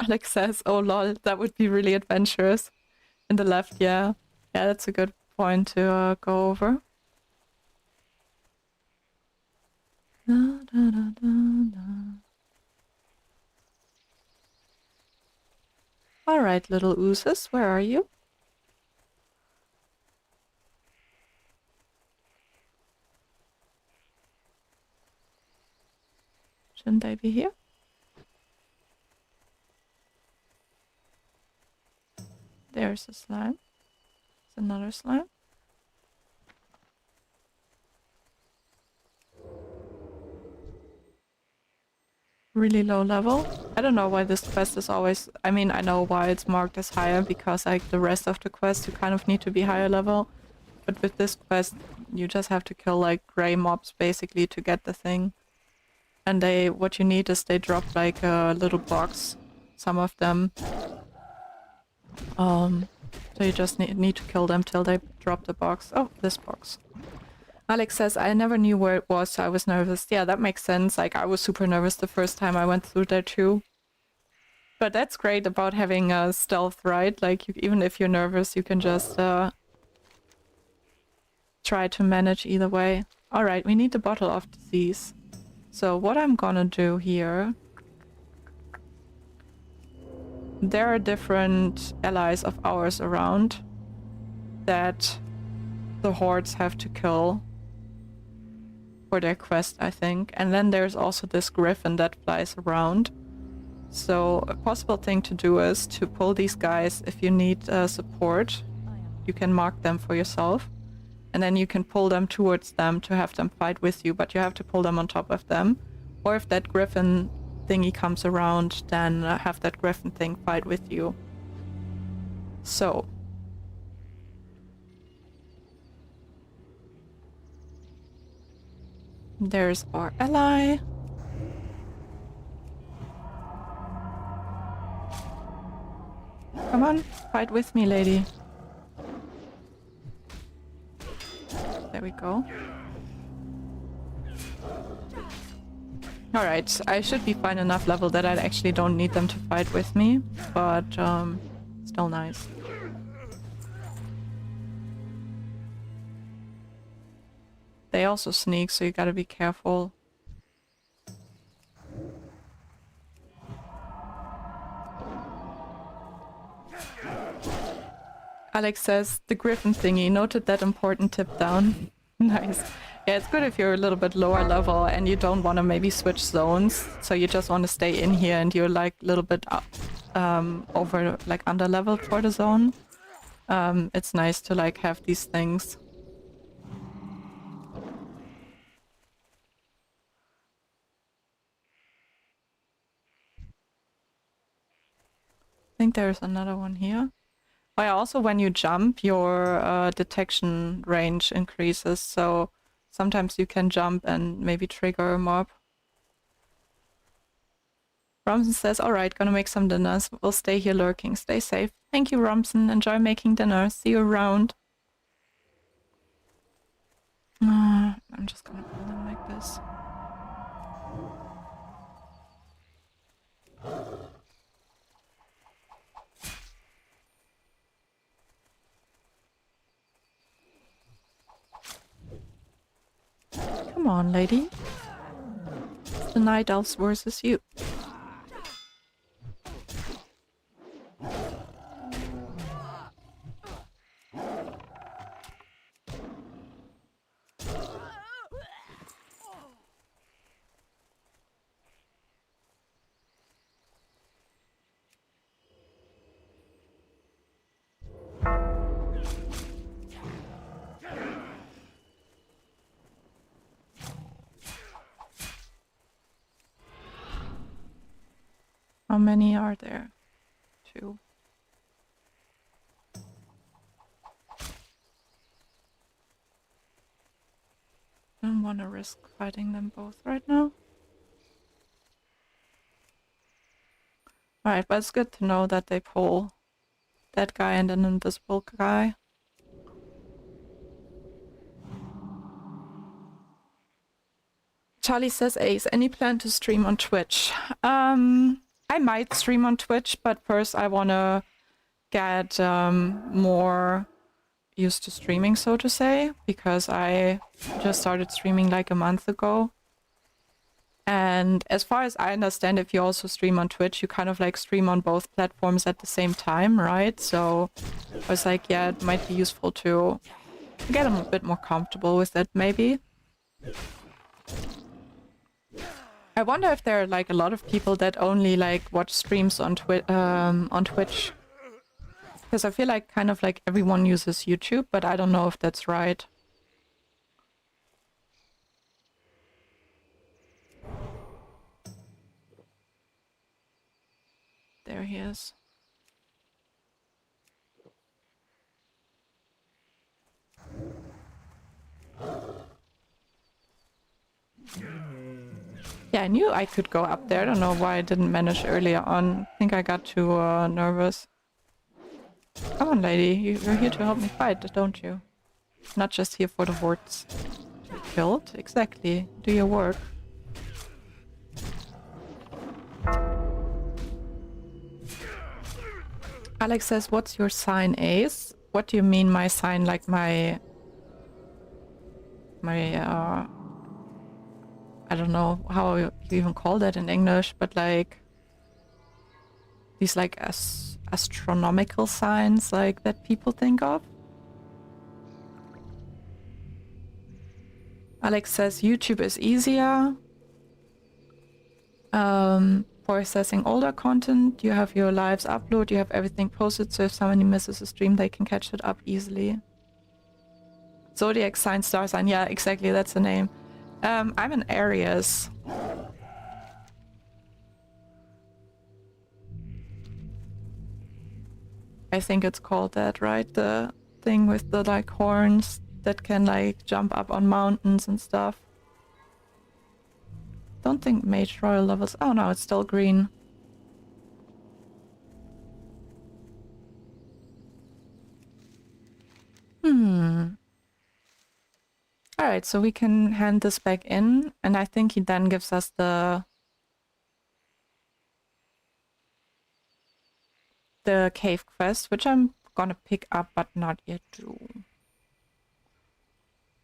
Alex says, oh lol, that would be really adventurous. In the left, yeah. Yeah, that's a good point to go over. Da, da, da, da, da. Alright, little oozes, where are you? Shouldn't they be here? There's a slime. There's another slime. Really low level. I don't know why this quest is always... I mean, I know why it's marked as higher, because like the rest of the quests you kind of need to be higher level. But with this quest, you just have to kill like grey mobs basically to get the thing. And what you need is they drop like a little box, some of them. So you just need to kill them till they drop the box. Oh, this box. Alex says, I never knew where it was, so I was nervous. Yeah, that makes sense. Like, I was super nervous the first time I went through there too. But that's great about having stealth, right? Like, even if you're nervous, you can just try to manage either way. Alright, we need the bottle of disease. So what I'm gonna do here... There are different allies of ours around that the hordes have to kill for their quest, I think. And then there's also this griffin that flies around. So a possible thing to do is to pull these guys. If you need support, you can mark them for yourself. And then you can pull them towards them to have them fight with you, but you have to pull them on top of them. Or if that griffin thingy comes around, then have that griffin thing fight with you. So... There's our ally. Come on, fight with me, lady. There we go. Alright, I should be fine enough level that I actually don't need them to fight with me, but still nice. They also sneak, so you gotta be careful. Alex says, the griffin thingy, noted that important tip down. Nice. Yeah, it's good if you're a little bit lower level and you don't want to maybe switch zones, so you just want to stay in here and you're like a little bit up, over, like under leveled for the zone. It's nice to like have these things. I think there's another one here. Oh yeah, also when you jump, your detection range increases, so sometimes you can jump and maybe trigger a mob. Romson says, alright, gonna make some dinners. We'll stay here lurking. Stay safe. Thank you, Romson. Enjoy making dinner. See you around. I'm just gonna pull them like this. Come on, lady. It's the night elves versus you. How many are there? 2. Don't want to risk fighting them both right now. Alright, but it's good to know that they pull that guy and an invisible guy. Charlie says, Ace, any plan to stream on Twitch? I might stream on Twitch, but first I want to get more used to streaming, so to say, because I just started streaming like a month ago. And as far as I understand, if you also stream on Twitch, you kind of like stream on both platforms at the same time, right? So I was like, yeah, it might be useful to get a bit more comfortable with it, maybe. I wonder if there are like a lot of people that only like watch streams on Twitch. Because I feel like kind of like everyone uses YouTube, but I don't know if that's right. There he is. Yeah, I knew I could go up there. I don't know why I didn't manage earlier on. I think I got too nervous. Come on, lady. You're here to help me fight, don't you? Not just here for the hordes to be killed. Exactly. Do your work. Alex says, what's your sign, Ace? What do you mean my sign? Like my I don't know how you even call that in English, but like these like astronomical signs like that people think of. Alex says YouTube is easier. For assessing older content, you have your lives upload, you have everything posted, so if somebody misses a stream, they can catch it up easily. Zodiac sign, star sign, yeah, exactly, that's the name. I'm an Aries. I think it's called that, right? The thing with the like horns that can like jump up on mountains and stuff. Don't think Mage Royal levels. Oh no, it's still green. Alright, so we can hand this back in, and I think he then gives us the cave quest, which I'm gonna pick up but not yet do.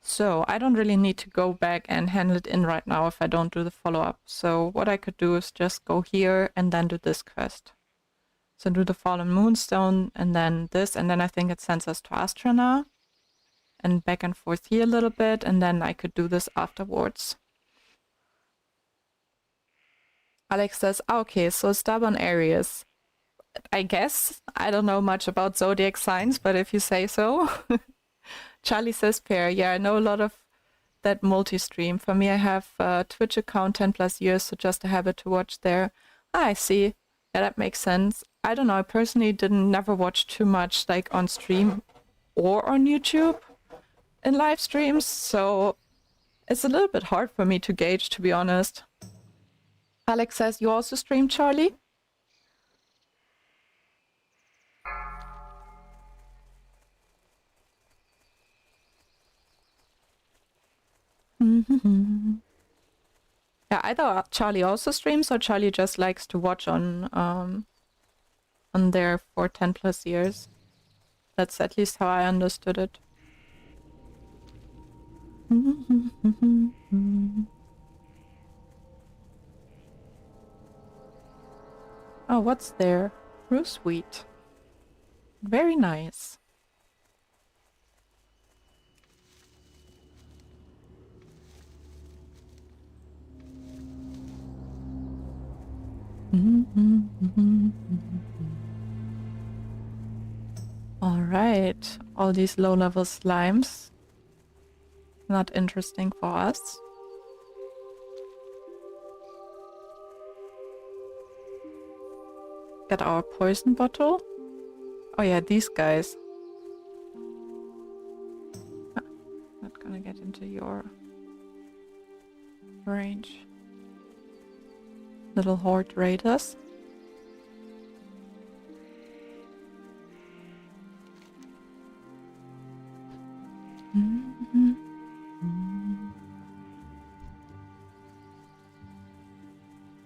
So I don't really need to go back and handle it in right now if I don't do the follow-up. So what I could do is just go here and then do this quest. So do the Fallen Moonstone and then this, and then I think it sends us to Astrana. And back and forth here a little bit, and then I could do this afterwards. Alex says, okay, so stubborn Aries. I guess. I don't know much about zodiac signs, but if you say so. Charlie says pair. Yeah, I know a lot of that multi-stream. For me, I have a Twitch account 10 plus years, so just a habit to watch there. Ah, I see. Yeah, that makes sense. I don't know. I personally never watch too much like on stream or on YouTube in live streams, so it's a little bit hard for me to gauge, to be honest. Alex says, you also stream, Charlie? Yeah, either Charlie also streams or Charlie just likes to watch on there for 10 plus years. That's at least how I understood it. Oh, what's there? Rose wheat. Very nice. All right, all these low-level slimes. Not interesting for us. Get our poison bottle. Oh yeah, these guys. Not gonna get into your range. Little horde raiders.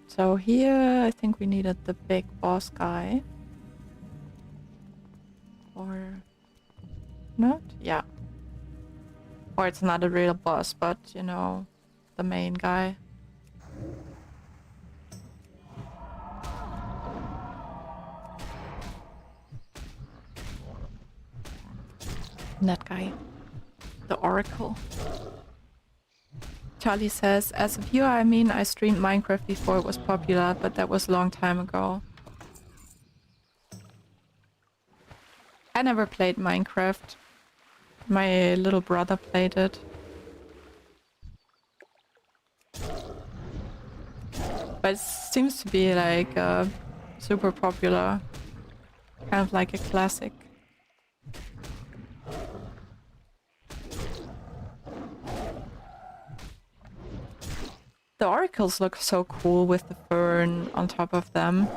So here, I think we needed the big boss guy. Or not? Yeah. Or it's not a real boss, but you know, the main guy. That guy. The Oracle. Charlie says, as a viewer, I mean, I streamed Minecraft before it was popular, but that was a long time ago. I never played Minecraft. My little brother played it. But it seems to be like super popular. Kind of like a classic. The oracles look so cool with the fern on top of them.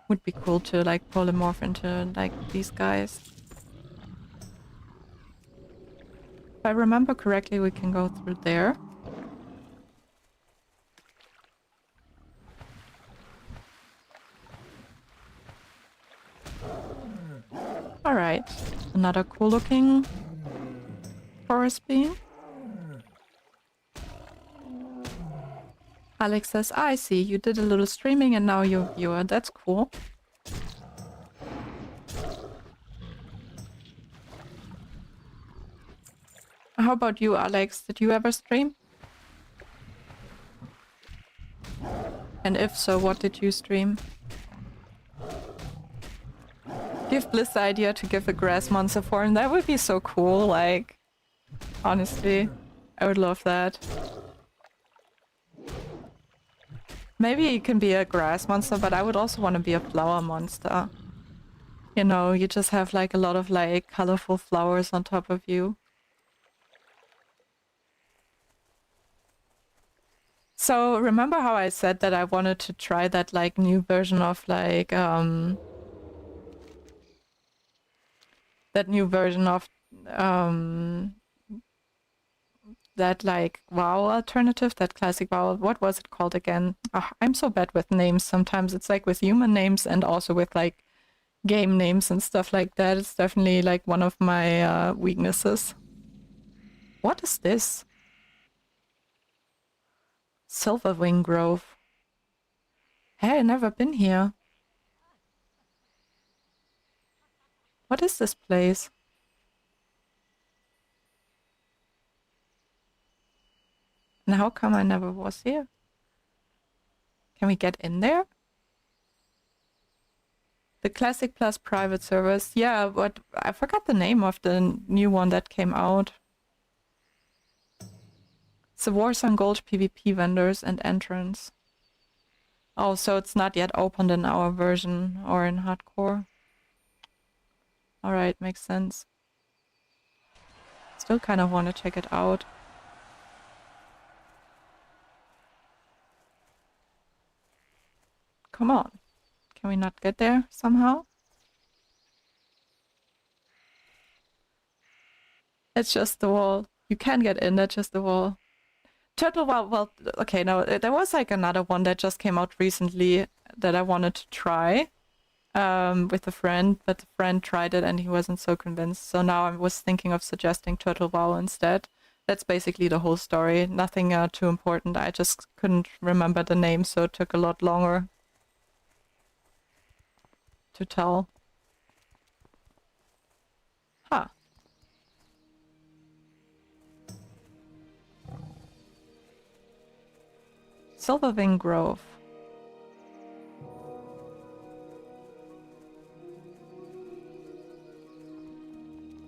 Would be cool to like polymorph into like these guys. If I remember correctly, we can go through there. Alright, another cool looking forest being. Alex says, I see, you did a little streaming and now you're a viewer. That's cool. How about you, Alex? Did you ever stream? And if so, what did you stream? Give Bliss the idea to give a grass monster form. That would be so cool, like, honestly, I would love that. Maybe you can be a grass monster, but I would also want to be a flower monster. You know, you just have like a lot of like colorful flowers on top of you. So remember how I said that I wanted to try that like new version of like that new version of that like WoW alternative, that classic WoW, what was it called again? Oh, I'm so bad with names sometimes. It's like with human names and also with like game names and stuff like that. It's definitely like one of my weaknesses. What is this? Silverwing Grove. Hey, I've never been here. What is this place? And how come I never was here? Can we get in there? The Classic Plus private servers. Yeah, but I forgot the name of the new one that came out. It's the Warzone Gold PvP vendors and entrants. Oh, so it's not yet opened in our version or in hardcore. Alright, makes sense. Still kind of want to check it out. Come on. Can we not get there somehow? It's just the wall. You can get in, that's just the wall. Turtle, well, okay, no, there was like another one that just came out recently that I wanted to try with a friend, but the friend tried it and he wasn't so convinced. So now I was thinking of suggesting Turtle WoW instead. That's basically the whole story. Nothing too important. I just couldn't remember the name, so it took a lot longer to tell. Huh. Silverwing Grove.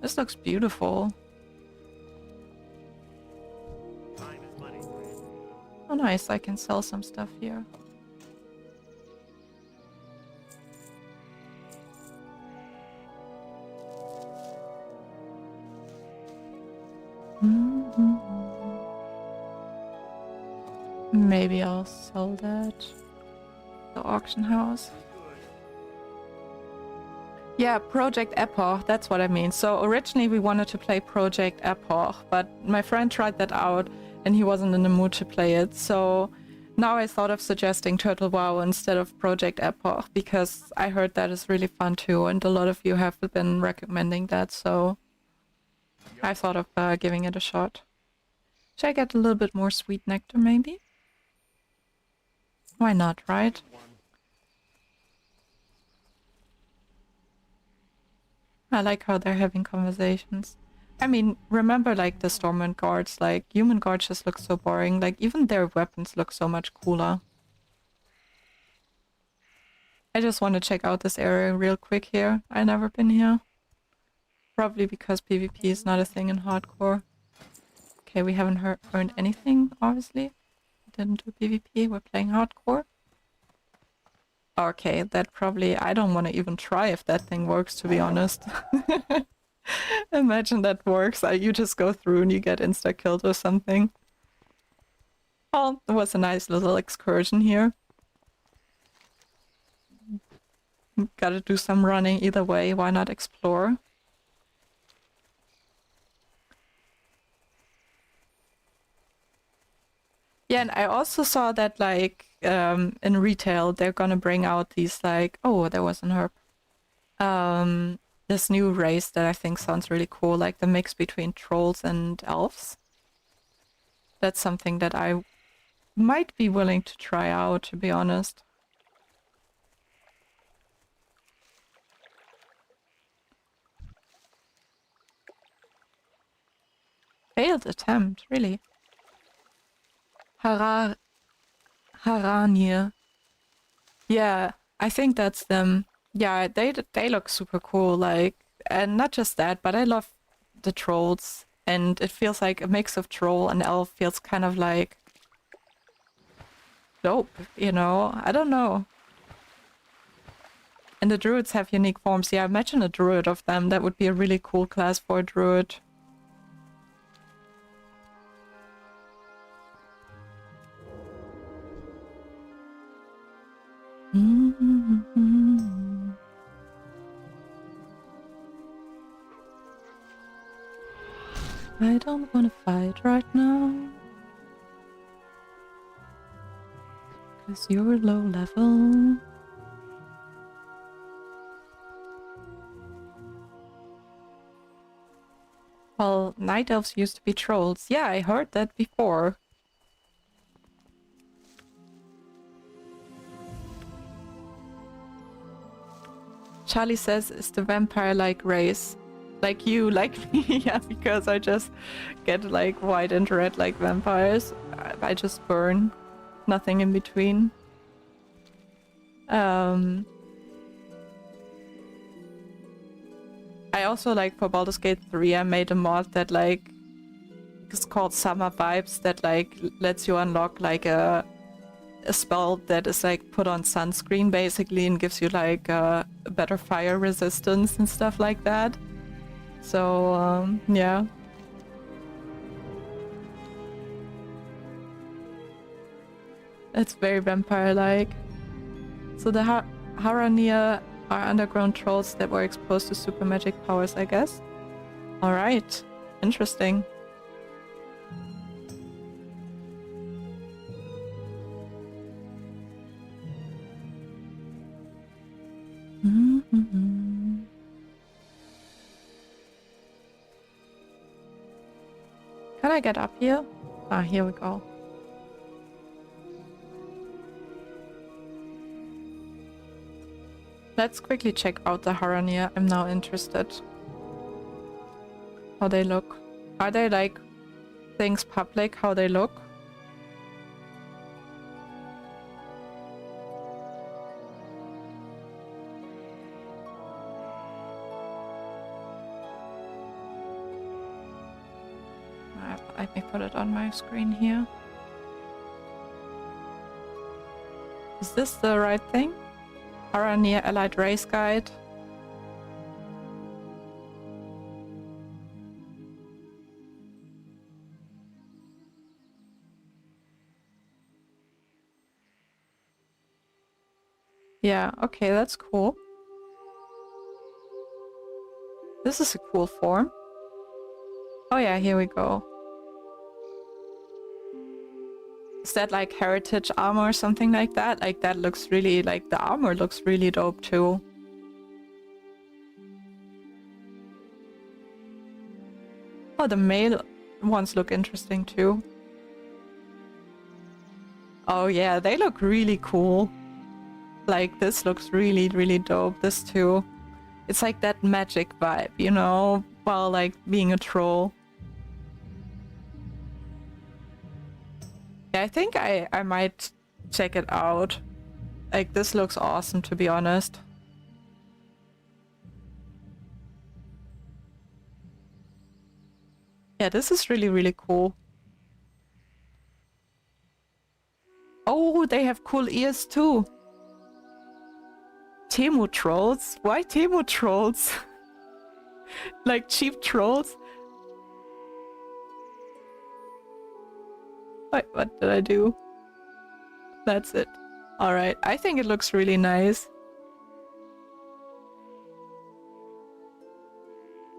This looks beautiful. Time is money. Oh nice, I can sell some stuff here. Maybe I'll sell that. The auction house. Yeah, Project Epoch, that's what I mean. So originally we wanted to play Project Epoch, but my friend tried that out and he wasn't in the mood to play it. So now I thought of suggesting Turtle WoW instead of Project Epoch because I heard that is really fun too and a lot of you have been recommending that, so I thought of giving it a shot. Should I get a little bit more sweet nectar maybe? Why not, right? I like how they're having conversations. I mean, remember like the Stormwind guards, like human guards just look so boring, like even their weapons look so much cooler. I just want to check out this area real quick here. I've never been here. Probably because PvP is not a thing in hardcore. Okay, we haven't earned anything, obviously. We didn't do PvP, we're playing hardcore. Okay, that probably... I don't want to even try if that thing works, to be honest. Imagine that works. You just go through and you get insta-killed or something. Well, it was a nice little excursion here. Gotta do some running either way, why not explore? Yeah, and I also saw that like in retail they're gonna bring out these like, oh, there was an herb. This new race that I think sounds really cool, like the mix between trolls and elves. That's something that I might be willing to try out, to be honest. Failed attempt, really. Haranir. Yeah, I think that's them. Yeah, they look super cool, like, and not just that, but I love the trolls, and it feels like a mix of troll and elf feels kind of like dope, you know? I don't know. And the druids have unique forms. Yeah, imagine a druid of them. That would be a really cool class for a druid. I don't want to fight right now. Because you're low level. Well, night elves used to be trolls. Yeah, I heard that before. Charlie says it's the vampire-like race. Like you, like me. Yeah, because I just get like white and red like vampires. I just burn. Nothing in between. I also like for Baldur's Gate 3 I made a mod that like is called Summer Vibes that like lets you unlock like a spell that is like put on sunscreen basically and gives you like better fire resistance and stuff like that. So yeah. It's very vampire-like. So the Haranir are underground trolls that were exposed to super magic powers, I guess. Alright. Interesting. Can I get up here? Ah, here we go. Let's quickly check out the Haranir. I'm now interested. How they look. Are they like things public, how they look? Let me put it on my screen here. Is this the right thing? Haranir Allied Race Guide. Yeah, okay, that's cool. This is a cool form. Oh yeah, here we go. Is that like heritage armor or something like that? Like that looks really, like the armor looks really dope too. Oh, the male ones look interesting too. Oh yeah, they look really cool. Like this looks really, really dope. This too. It's like that magic vibe, you know? while like being a troll. Yeah, I think I might check it out. Like, this looks awesome, to be honest. Yeah, this is really, really cool. Oh, they have cool ears too. Temu trolls? Why Temu trolls? Like cheap trolls? Wait, what did I do? That's it. Alright, I think it looks really nice.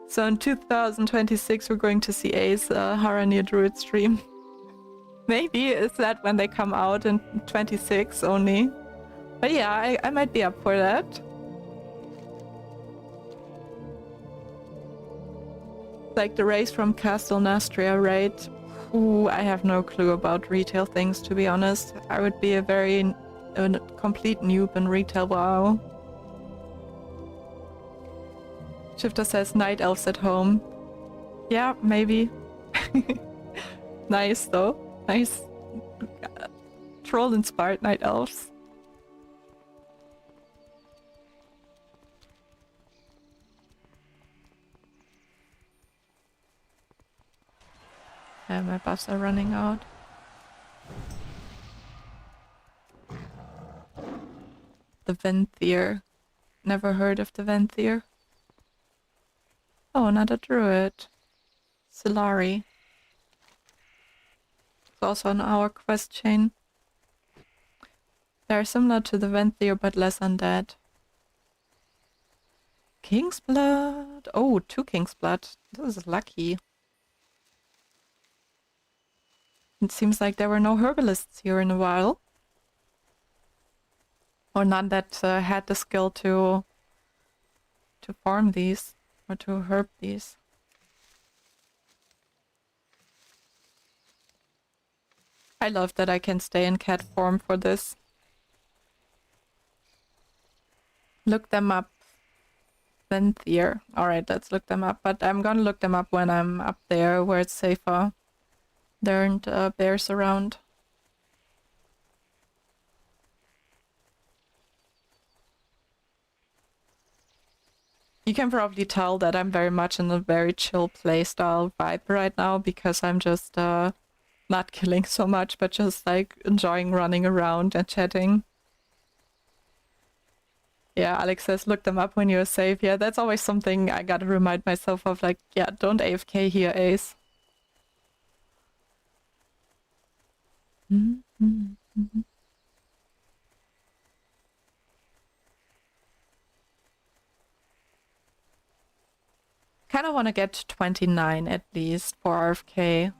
So in 2026 we're going to see ASE Haranir Druid stream. Maybe is that when they come out in 26 only. But yeah, I might be up for that. Like the race from Castle Nastria, right? Ooh, I have no clue about retail things, to be honest. I would be a complete noob in retail WoW. Shifter says night elves at home. Yeah, maybe. Nice though. Nice. Troll-inspired night elves. Yeah, my buffs are running out. The Venthyr. Never heard of the Venthyr. Oh, another druid. Silari. It's also on our quest chain. They are similar to the Venthyr, but less undead. King's Blood. Oh, 2 King's Blood. This is lucky. It seems like there were no herbalists here in a while. Or none that had the skill to farm these. Or to herb these. I love that I can stay in cat form for this. Look them up. Venthyr. Alright, let's look them up. But I'm gonna look them up when I'm up there where it's safer. There aren't bears around. You can probably tell that I'm very much in a very chill playstyle vibe right now because I'm just not killing so much, but just like enjoying running around and chatting. Yeah, Alex says look them up when you're safe. Yeah, that's always something I gotta remind myself of, like, yeah, don't AFK here, Ace. Kind of want to get to 29 at least for RFK.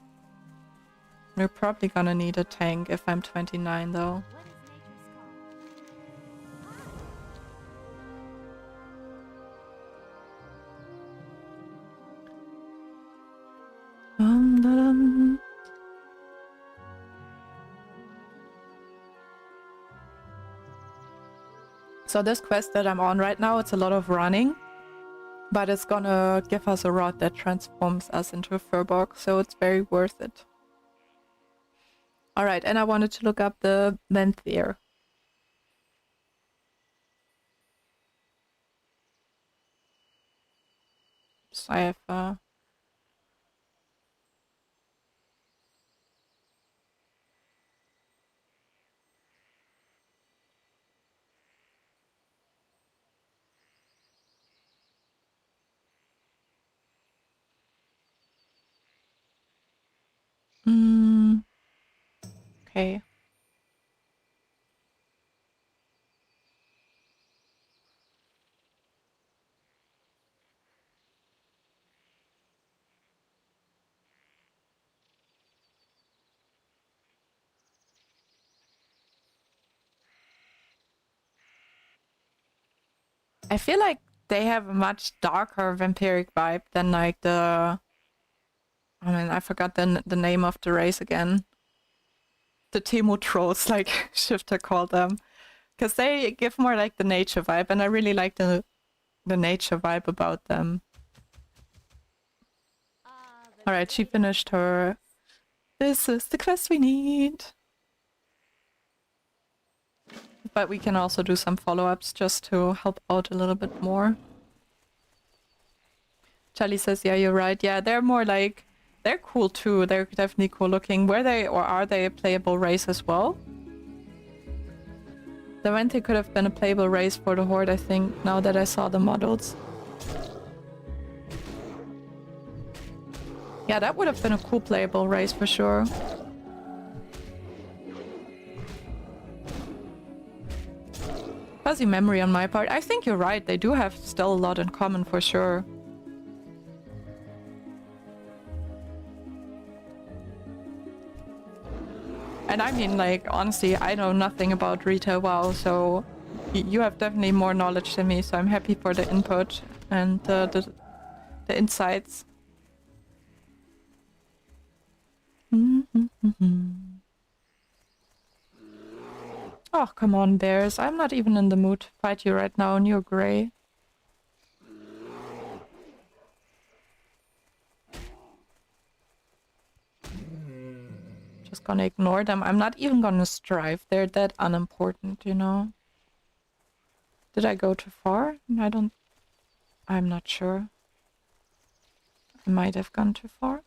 We're probably gonna need a tank if I'm 29 though. Da-dum. So this quest that I'm on right now, it's a lot of running. But it's gonna give us a rod that transforms us into a furbog, so it's very worth it. Alright, and I wanted to look up the Venthyr. So I have okay. I feel like they have a much darker vampiric vibe than like the... I mean, I forgot the name of the race again. The Temu trolls, like Shifter called them. Because they give more like the nature vibe, and I really like the nature vibe about them. Alright, she finished her. This is the quest we need. But we can also do some follow-ups just to help out a little bit more. Charlie says, yeah, you're right. Yeah, they're more like... They're cool too. They're definitely cool looking. Were they or are they a playable race as well? The Venti could have been a playable race for the Horde, I think, now that I saw the models. Yeah, that would have been a cool playable race for sure. Fuzzy memory on my part. I think you're right. They do have still a lot in common for sure. And I mean, like, honestly, I know nothing about retail WoW, so you have definitely more knowledge than me, so I'm happy for the input and the insights. Oh, come on, bears. I'm not even in the mood to fight you right now, and you're grey. Just gonna ignore them. I'm not even gonna strive. They're that unimportant, you know? Did I go too far? I'm not sure. I might have gone too far.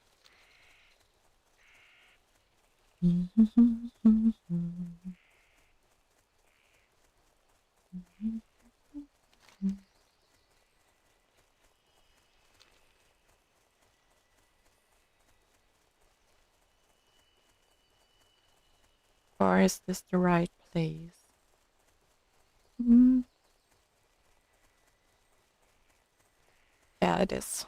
Or is this the right place? Yeah, it is.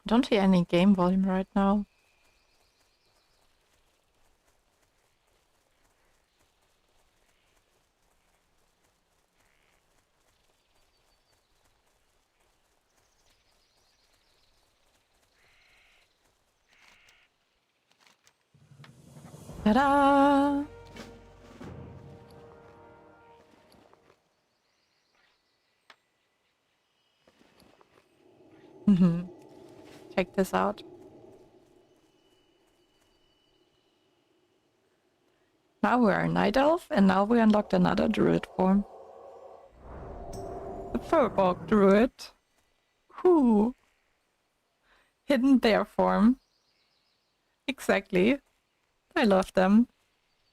Don't hear any game volume right now. Ta-da! Check this out. Now we're a night elf, and now we unlocked another druid form. The furbog druid. Whoo! Hidden bear form. Exactly. I love them.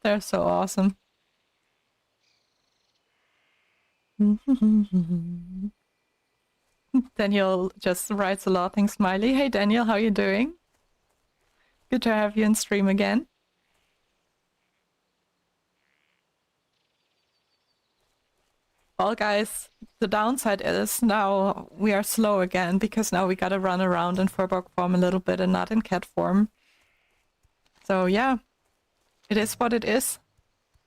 They're so awesome. Daniel just writes a laughing smiley. Hey Daniel, how you doing? Good to have you in stream again. Well guys, the downside is now we are slow again because now we gotta run around in furbog form a little bit and not in cat form. So yeah, it is what it is.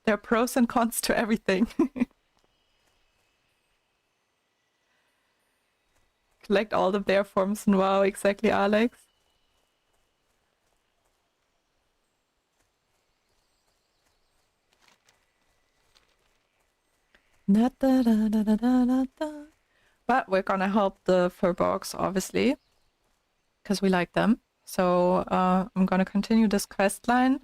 There are pros and cons to everything. Collect all the bear forms and wow, exactly, Alex. Da, da, da, da, da, da, da. But we're gonna help the furbogs, obviously, because we like them. So I'm gonna continue this quest line,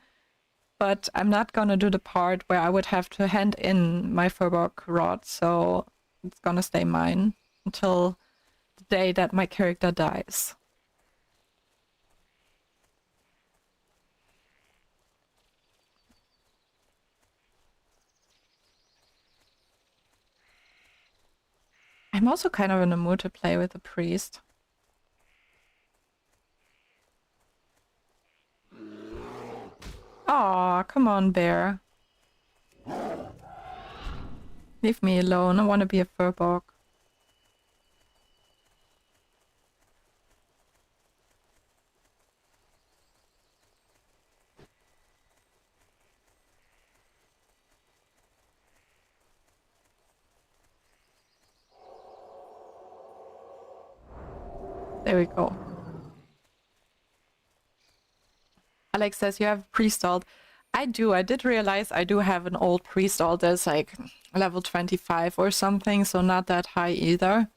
but I'm not gonna do the part where I would have to hand in my furbog rod, so it's gonna stay mine until the day that my character dies. I'm also kind of in the mood to play with the priest. Aw, come on, bear. Leave me alone. I want to be a furbog. There we go. Alex says you have pre-stalled. I do. I did realize I do have an old pre-stall that's like level 25 or something, so not that high either.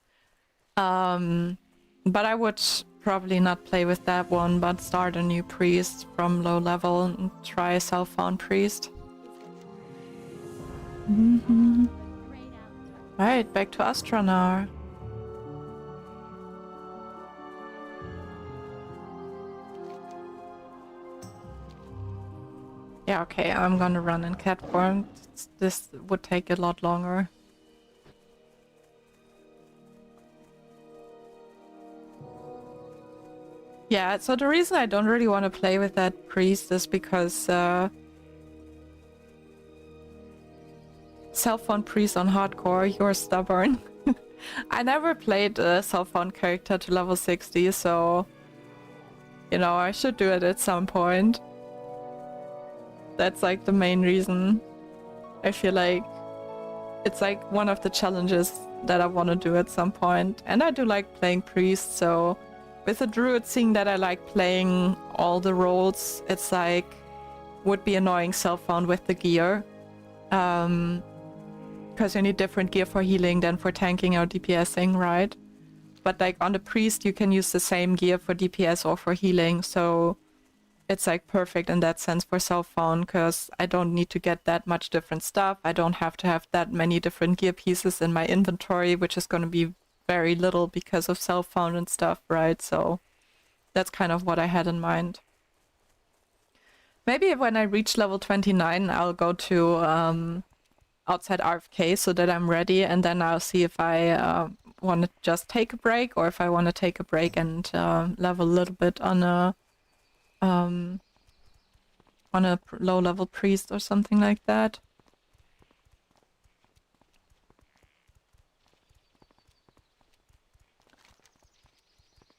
But I would probably not play with that one, but start a new priest from low level and try a self-found priest. Right, back to Astronar. Yeah, okay, I'm gonna run in cat form. This would take a lot longer. Yeah, so the reason I don't really want to play with that priest is because self-found priest on hardcore, you're stubborn. I never played a self-found character to level 60, so you know, I should do it at some point. That's like the main reason. I feel like it's like one of the challenges that I want to do at some point. And I do like playing priest, so with a druid, seeing that I like playing all the roles, it's like would be annoying self-found with the gear. Because you need different gear for healing than for tanking or DPSing, right? But like on the priest, you can use the same gear for DPS or for healing, so it's like perfect in that sense for self-found, because I don't need to get that much different stuff. I don't have to have that many different gear pieces in my inventory, which is going to be very little because of self-found and stuff, right? So that's kind of what I had in mind. Maybe when I reach level 29, I'll go to outside RFK so that I'm ready, and then I'll see if I want to just take a break or if I want to take a break and level a little bit on a low-level priest or something like that.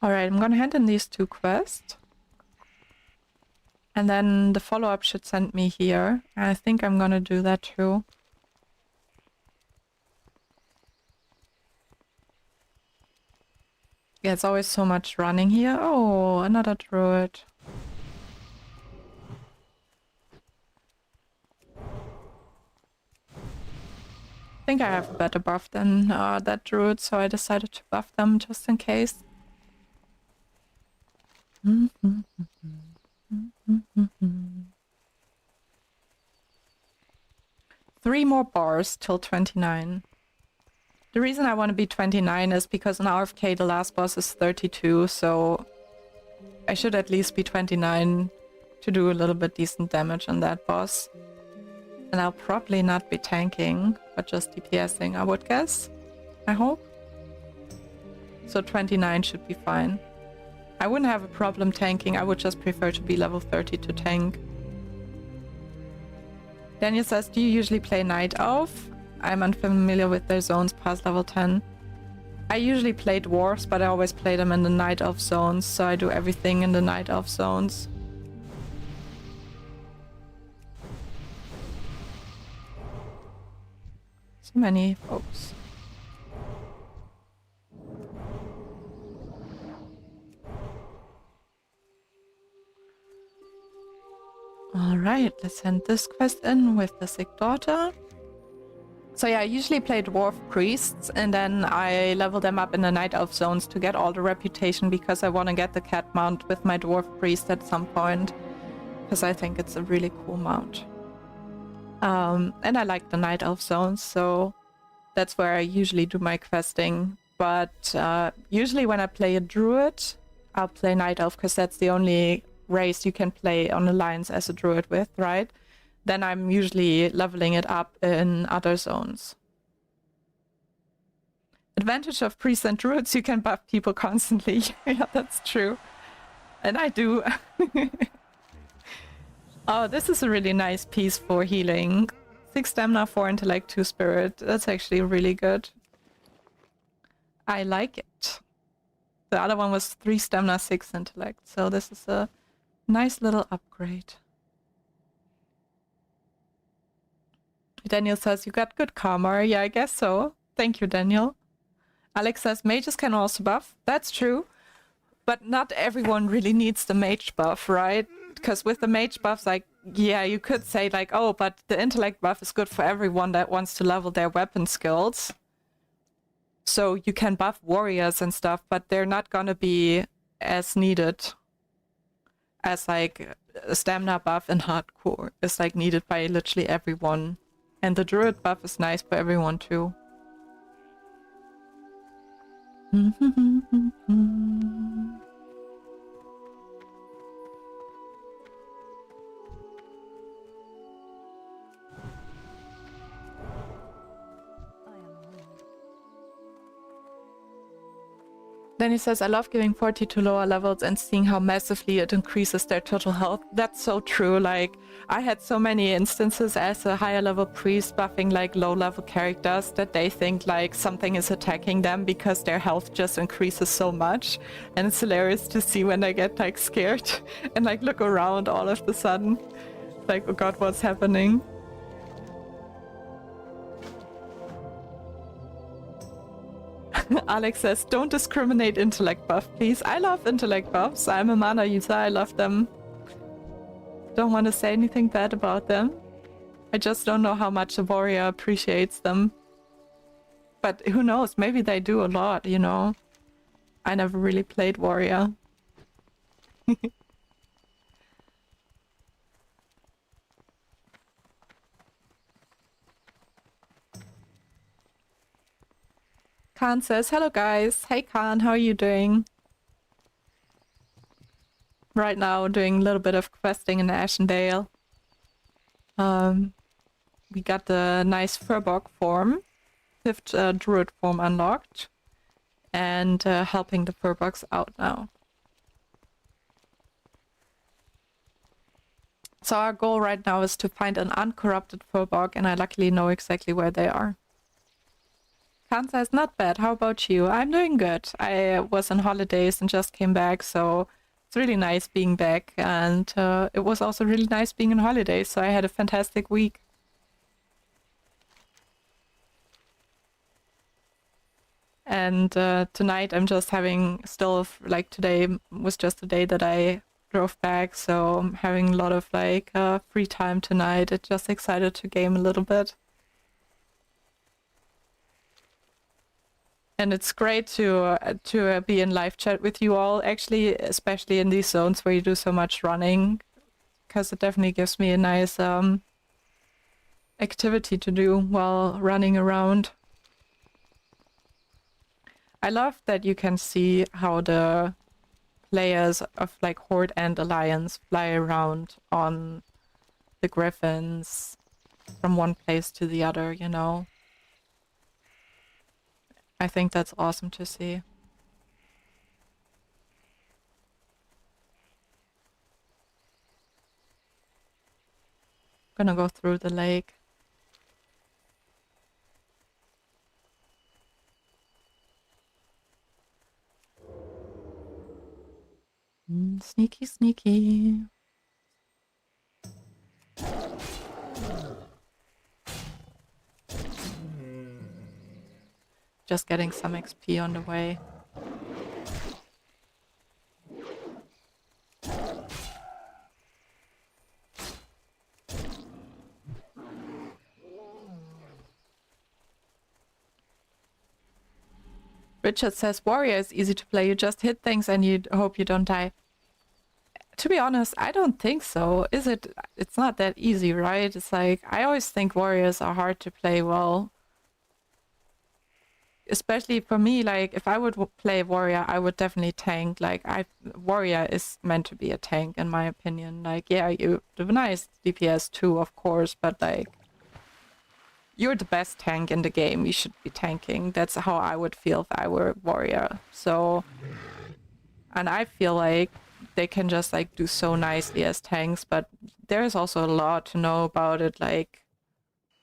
Alright, I'm gonna hand in these 2 quests. And then the follow-up should send me here. I think I'm gonna do that too. Yeah, it's always so much running here. Oh, another druid. I think I have a better buff than that druid, so I decided to buff them just in case. 3 more bars till 29. The reason I want to be 29 is because in RFK the last boss is 32, so I should at least be 29 to do a little bit decent damage on that boss. And I'll probably not be tanking, but just DPSing, I would guess. I hope. So 29 should be fine. I wouldn't have a problem tanking, I would just prefer to be level 30 to tank. Daniel says, do you usually play Night Elf? I'm unfamiliar with their zones past level 10. I usually play dwarves, but I always play them in the Night Elf zones, so I do everything in the Night Elf zones. So many folks. Alright, let's send this quest in with the sick daughter. So yeah, I usually play dwarf priests and then I level them up in the Night Elf zones to get all the reputation because I want to get the cat mount with my dwarf priest at some point. Because I think it's a really cool mount. And I like the Night Elf zones, so that's where I usually do my questing. But usually when I play a druid, I'll play Night Elf because that's the only race you can play on Alliance as a druid with, right? Then I'm usually leveling it up in other zones. Advantage of priests and druids, you can buff people constantly. Yeah, that's true. And I do. Oh, this is a really nice piece for healing. 6 stamina, 4 intellect, 2 spirit. That's actually really good. I like it. The other one was 3 stamina, 6 intellect. So this is a nice little upgrade. Daniel says, you got good karma. Yeah, I guess so. Thank you, Daniel. Alex says, mages can also buff. That's true. But not everyone really needs the mage buff, right? because with the mage buffs, like, yeah, you could say like, oh, but the intellect buff is good for everyone that wants to level their weapon skills. So you can buff warriors and stuff, but they're not gonna be as needed as like a stamina buff in hardcore is like needed by literally everyone. And the druid buff is nice for everyone too. Then he says, I love giving 40 to lower levels and seeing how massively it increases their total health. That's so true. Like, I had so many instances as a higher level priest buffing like low level characters that they think like something is attacking them because their health just increases so much. And it's hilarious to see when they get like scared and like look around all of the sudden. Like, oh god, what's happening? Alex says, don't discriminate intellect buff, please. I love intellect buffs. I'm a mana user. I love them. Don't want to say anything bad about them. I just don't know how much a warrior appreciates them. But who knows? Maybe they do a lot, you know? I never really played warrior. Khan says, hello guys. Hey Khan, how are you doing? Right now doing a little bit of questing in Ashenvale. We got the nice furbog form, 5th druid form unlocked, and helping the furbogs out now. So our goal right now is to find an uncorrupted furbog, and I luckily know exactly where they are. Kansa is not bad. How about you? I'm doing good. I was on holidays and just came back, so it's really nice being back. And it was also really nice being on holidays, so I had a fantastic week. And tonight I'm just having still, like today was just the day that I drove back, so I'm having a lot of like free time tonight. I'm just excited to game a little bit. And it's great to be in live chat with you all, actually, especially in these zones where you do so much running, because it definitely gives me a nice activity to do while running around. I love that you can see how the players of like Horde and Alliance fly around on the griffins from one place to the other, you know. I think that's awesome to see. Gonna go through the lake. Sneaky, sneaky. Just getting some XP on the way. Richard says, Warrior is easy to play. You just hit things and you hope you don't die. To be honest, I don't think so. Is it? It's not that easy, right? It's like, I always think warriors are hard to play well. Especially for me, like, if I would play warrior, I would definitely tank. Like, warrior is meant to be a tank, in my opinion. Like, yeah, you do nice DPS too, of course, but like, you're the best tank in the game. You should be tanking. That's how I would feel if I were warrior. So, and I feel like they can just like do so nicely as tanks, but there's also a lot to know about it, like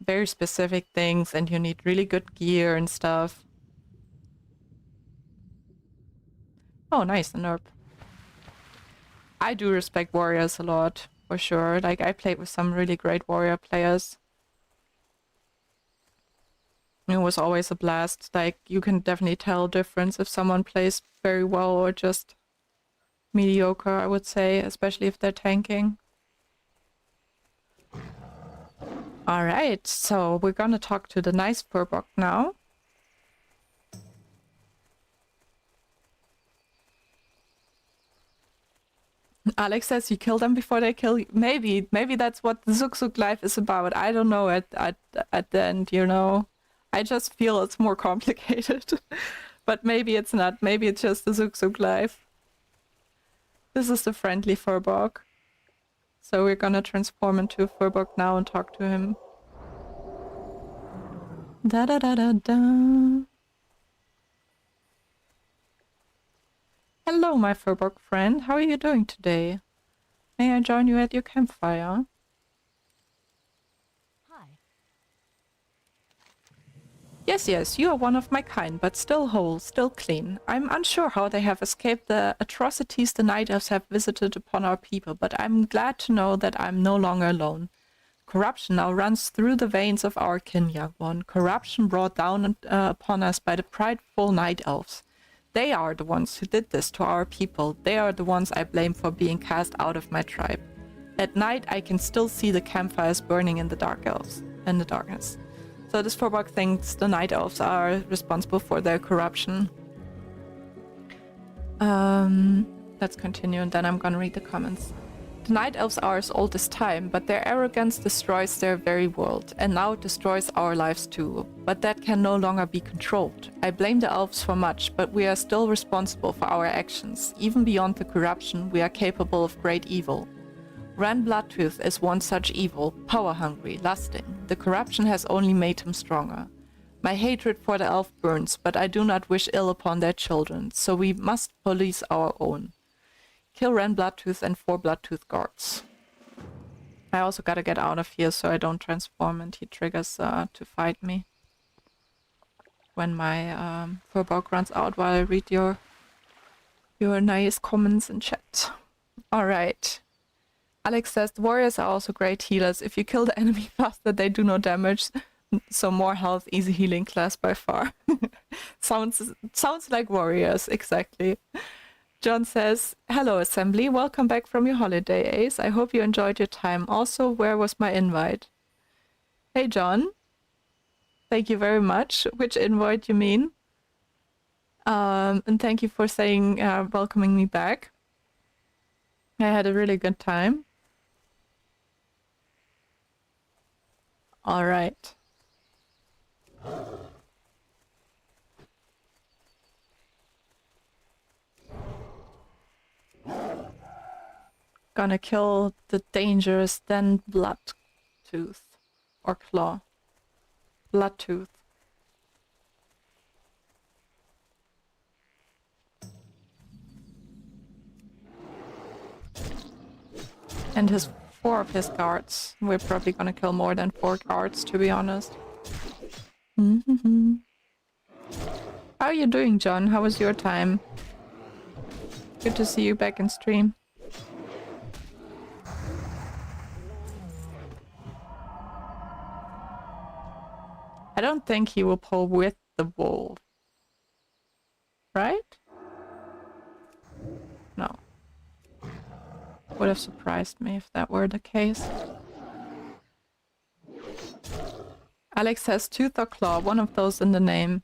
very specific things, and you need really good gear and stuff. Oh, nice, a nerf. I do respect warriors a lot, for sure. Like, I played with some really great warrior players. It was always a blast. Like, you can definitely tell a difference if someone plays very well or just mediocre, I would say, especially if they're tanking. Alright, so we're gonna talk to the nice furbog now. Alex says you kill them before they kill you. Maybe that's what the Zug life is about. I don't know at the end, you know. I just feel it's more complicated. But maybe it's not. Maybe it's just the Zug life. This is the friendly furbog. So we're gonna transform into a furbog now and talk to him. Da da da da da. Hello, my furbog friend. How are you doing today? May I join you at your campfire? Hi. Yes, you are one of my kind, but still whole, still clean. I'm unsure how they have escaped the atrocities the night elves have visited upon our people, but I'm glad to know that I'm no longer alone. Corruption now runs through the veins of our kin, young one. Corruption brought down upon us by the prideful night elves. They are the ones who did this to our people. They are the ones I blame for being cast out of my tribe. At night, I can still see the campfires burning in the darkness. So this furbog thinks the night elves are responsible for their corruption. Let's continue, and then I'm gonna read the comments. The night elves are as old as time, but their arrogance destroys their very world, and now it destroys our lives too. But that can no longer be controlled. I blame the elves for much, but we are still responsible for our actions. Even beyond the corruption, we are capable of great evil. Ren Bloodtooth is one such evil, power-hungry, lusting. The corruption has only made him stronger. My hatred for the elf burns, but I do not wish ill upon their children, so we must police our own. Kill Ren Bloodtooth and 4 Bloodtooth guards. I also gotta get out of here so I don't transform and he triggers to fight me. When my furbog runs out while I read your nice comments in chat. Alright. Alex says, the warriors are also great healers. If you kill the enemy faster, they do no damage. So more health, easy healing class by far. Sounds like warriors, exactly. John says, hello assembly, welcome back from your holiday, Ace. I hope you enjoyed your time. Also, where was my invite? Hey John. Thank you very much. Which invite you mean? And thank you for saying, welcoming me back. I had a really good time. All right. Gonna kill the dangerous Ren Bloodtooth or Claw. Bloodtooth. And 4 of his guards. We're probably gonna kill more than 4 guards, to be honest. How are you doing, John? How was your time? Good to see you back in stream. I don't think he will pull with the wolf. Right? No. Would have surprised me if that were the case. Alex has tooth or claw, one of those in the name.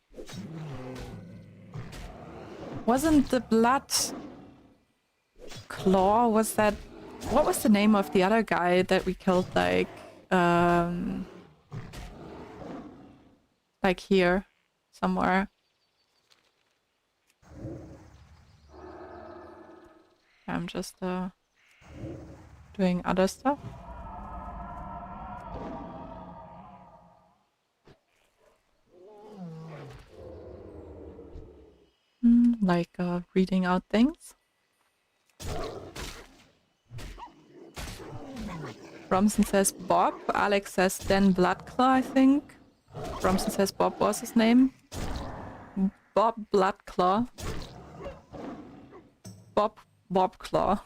Wasn't the blood claw, was that... What was the name of the other guy that we killed, like here, somewhere? I'm just doing other stuff. Like reading out things. Romson says Bob. Alex says Dan Bloodclaw, I think. Romson says Bob was his name. Bob Bloodclaw. Bob Claw.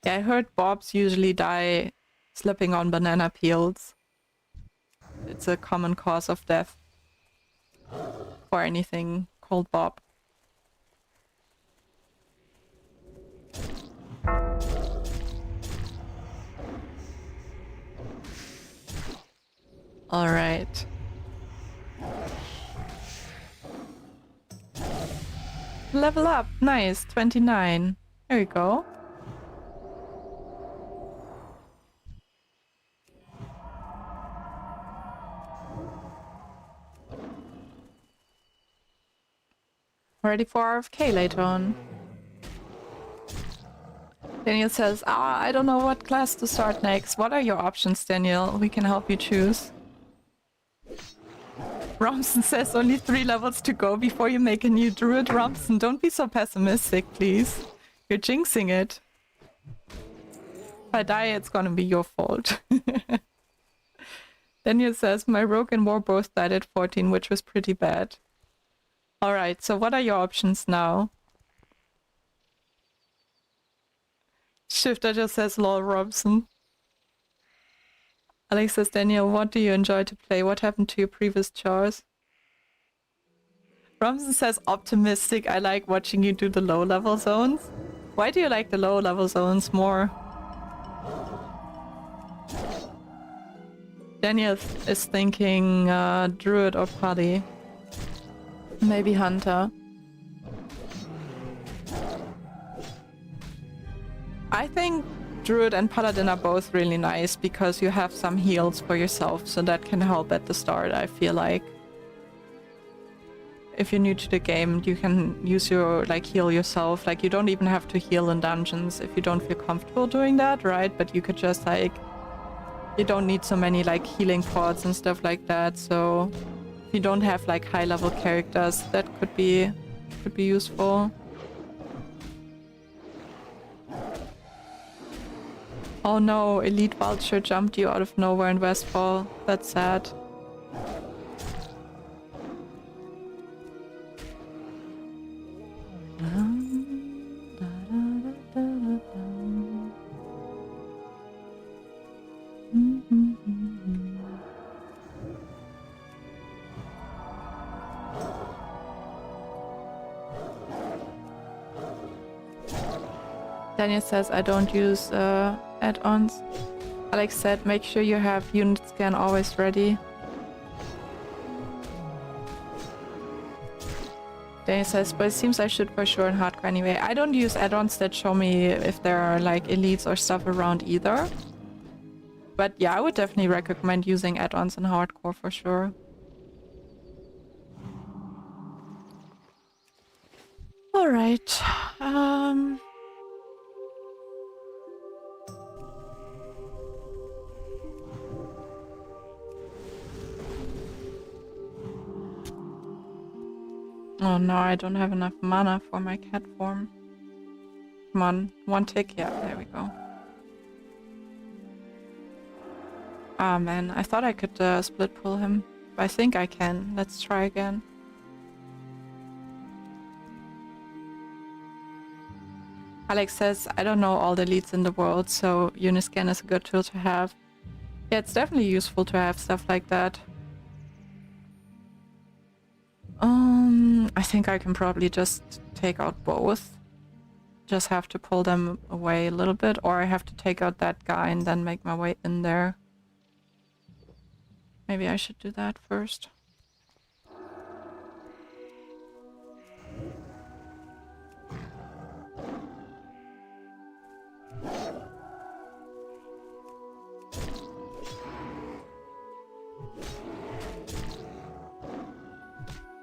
Yeah, I heard Bobs usually die slipping on banana peels. It's a common cause of death for anything, Cold Bob. All right. Level up. Nice. 29. There we go. Ready for RFK later on. Daniel says, I don't know what class to start next. What are your options, Daniel? We can help you choose. Romson says only 3 levels to go before you make a new druid. Romson, don't be so pessimistic, please. You're jinxing it. If I die, it's gonna be your fault. Daniel says, my rogue and war both died at 14, which was pretty bad. Alright, so what are your options now? Shifter just says, lol, Robson. Alex says, Daniel, what do you enjoy to play? What happened to your previous chores? Robson says, optimistic. I like watching you do the low-level zones. Why do you like the low-level zones more? Daniel is thinking Druid or Putty. Maybe Hunter. I think Druid and Paladin are both really nice because you have some heals for yourself, so that can help at the start, I feel like. If you're new to the game, you can use your, heal yourself. Like, you don't even have to heal in dungeons if you don't feel comfortable doing that, right? But you could just, you don't need so many, healing pods and stuff like that, so... If you don't have, high-level characters, that could be useful. Oh no, Elite Vulture jumped you out of nowhere in Westfall. That's sad. Daniel says I don't use add-ons. Alex said make sure you have unit scan always ready. Daniel says, but it seems I should for sure in hardcore anyway. I don't use add-ons that show me if there are elites or stuff around either. But yeah, I would definitely recommend using add-ons in hardcore for sure. Alright. Oh no, I don't have enough mana for my cat form. Come on, 1 tick. Yeah, there we go. Ah man, I thought I could split pull him. But I think I can. Let's try again. Alex says, I don't know all the leads in the world, so Uniscan is a good tool to have. Yeah, it's definitely useful to have stuff like that. I think I can probably just take out both. Just have to pull them away a little bit, or I have to take out that guy and then make my way in there. Maybe I should do that first.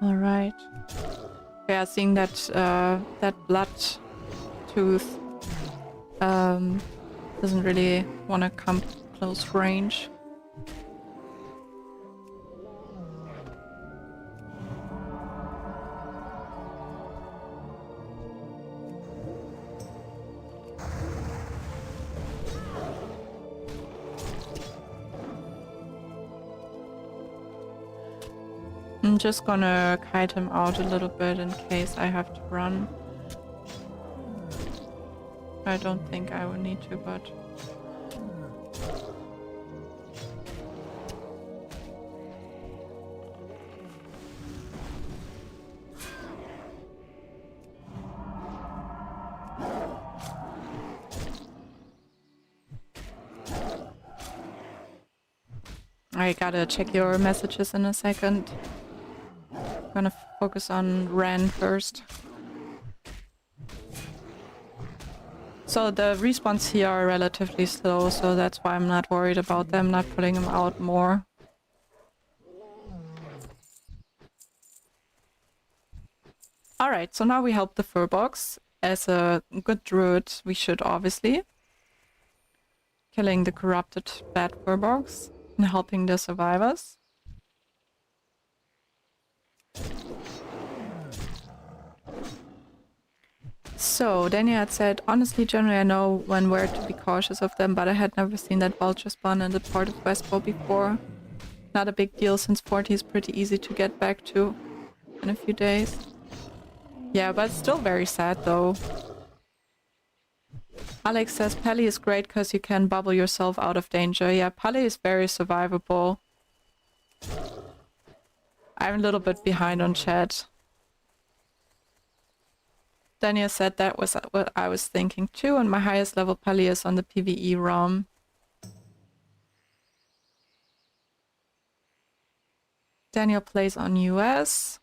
All right. Yeah, seeing that that Bloodtooth doesn't really want to come close range. I'm just gonna kite him out a little bit in case I have to run. I don't think I will need to, but... I gotta check your messages in a second. I'm gonna focus on Ren first. So the respawns here are relatively slow, so that's why I'm not worried about them not pulling them out more. Alright, so now we help the furbogs. As a good druid, we should obviously. Killing the corrupted bad furbogs and helping the survivors. So, Daniel had said, honestly, generally I know when where to be cautious of them, but I had never seen that vulture spawn in the port of Westbow before. Not a big deal since 40 is pretty easy to get back to in a few days. Yeah, but it's still very sad though. Alex says, Pally is great because you can bubble yourself out of danger. Yeah, Pally is very survivable. I'm a little bit behind on chat. Daniel said that was what I was thinking too, and my highest level Pally is on the PvE realm. Daniel plays on US.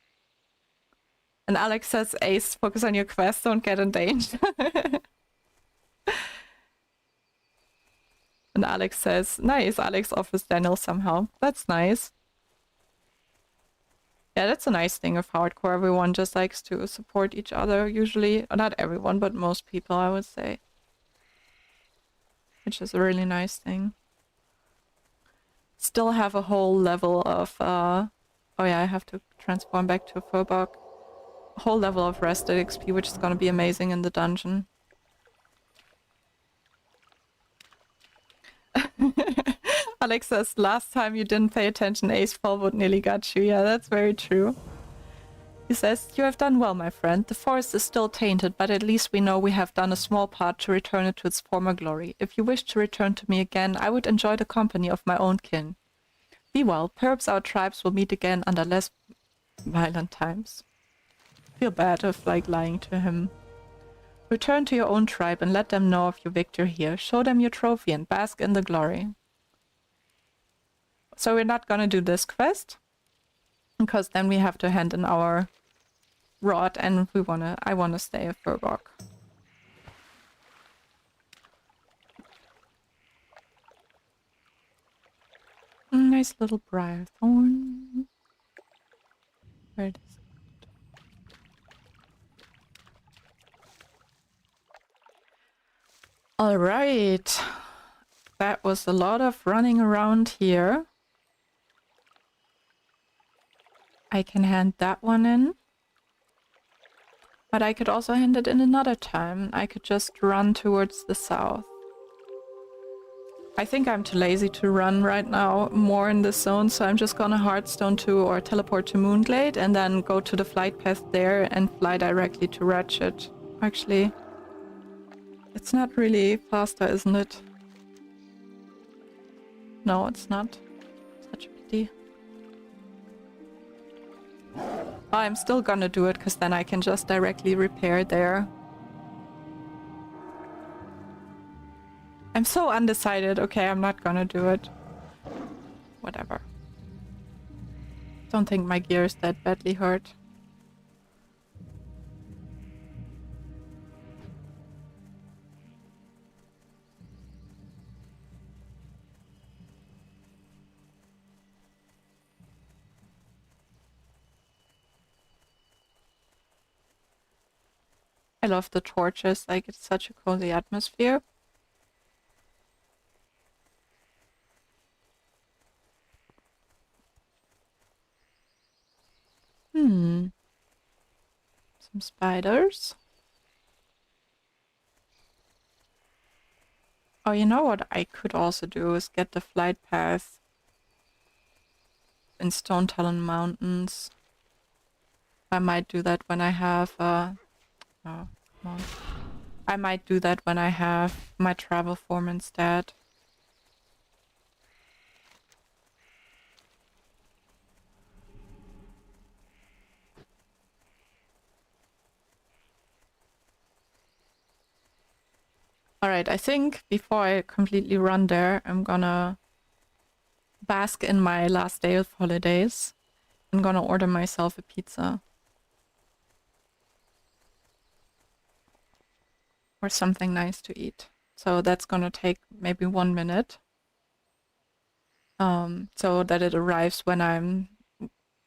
And Alex says, Ace, focus on your quest, don't get in danger. And Alex says, nice, Alex offers Daniel somehow. That's nice. Yeah, that's a nice thing of hardcore. Everyone just likes to support each other, usually. Or not everyone, but most people, I would say. Which is a really nice thing. Still have a whole level of... oh yeah, I have to transform back to a furbog. A whole level of rested XP, which is gonna be amazing in the dungeon. Alex says, last time you didn't pay attention, Ace Fallwood nearly got you. Yeah, that's very true. He says, you have done well, my friend. The forest is still tainted, but at least we know we have done a small part to return it to its former glory. If you wish to return to me again, I would enjoy the company of my own kin. Be well. Perhaps our tribes will meet again under less violent times. Feel bad of, like, lying to him. Return to your own tribe and let them know of your victory here. Show them your trophy and bask in the glory. So we're not gonna do this quest, because then we have to hand in our rod, and I wanna stay a furbog. Nice little briar thorn. Where it is. All right, that was a lot of running around here. I can hand that one in. But I could also hand it in another time. I could just run towards the south. I think I'm too lazy to run right now more in this zone, so I'm just gonna Hearthstone to or teleport to Moonglade and then go to the flight path there and fly directly to Ratchet. Actually, it's not really faster, isn't it? No, it's not. Such a pity. I'm still gonna do it, because then I can just directly repair there. I'm so undecided. Okay, I'm not gonna do it. Whatever. Don't think my gear is that badly hurt. I love the torches, like it's such a cozy atmosphere. Some spiders. Oh, you know what I could also do is get the flight path in Stone Talon Mountains. I might do that when I have oh, come on. I might do that when I have my travel form instead. Alright, I think before I completely run there, I'm gonna bask in my last day of holidays, I'm gonna order myself a pizza. Or something nice to eat. So that's gonna take maybe 1 minute. So that it arrives when I'm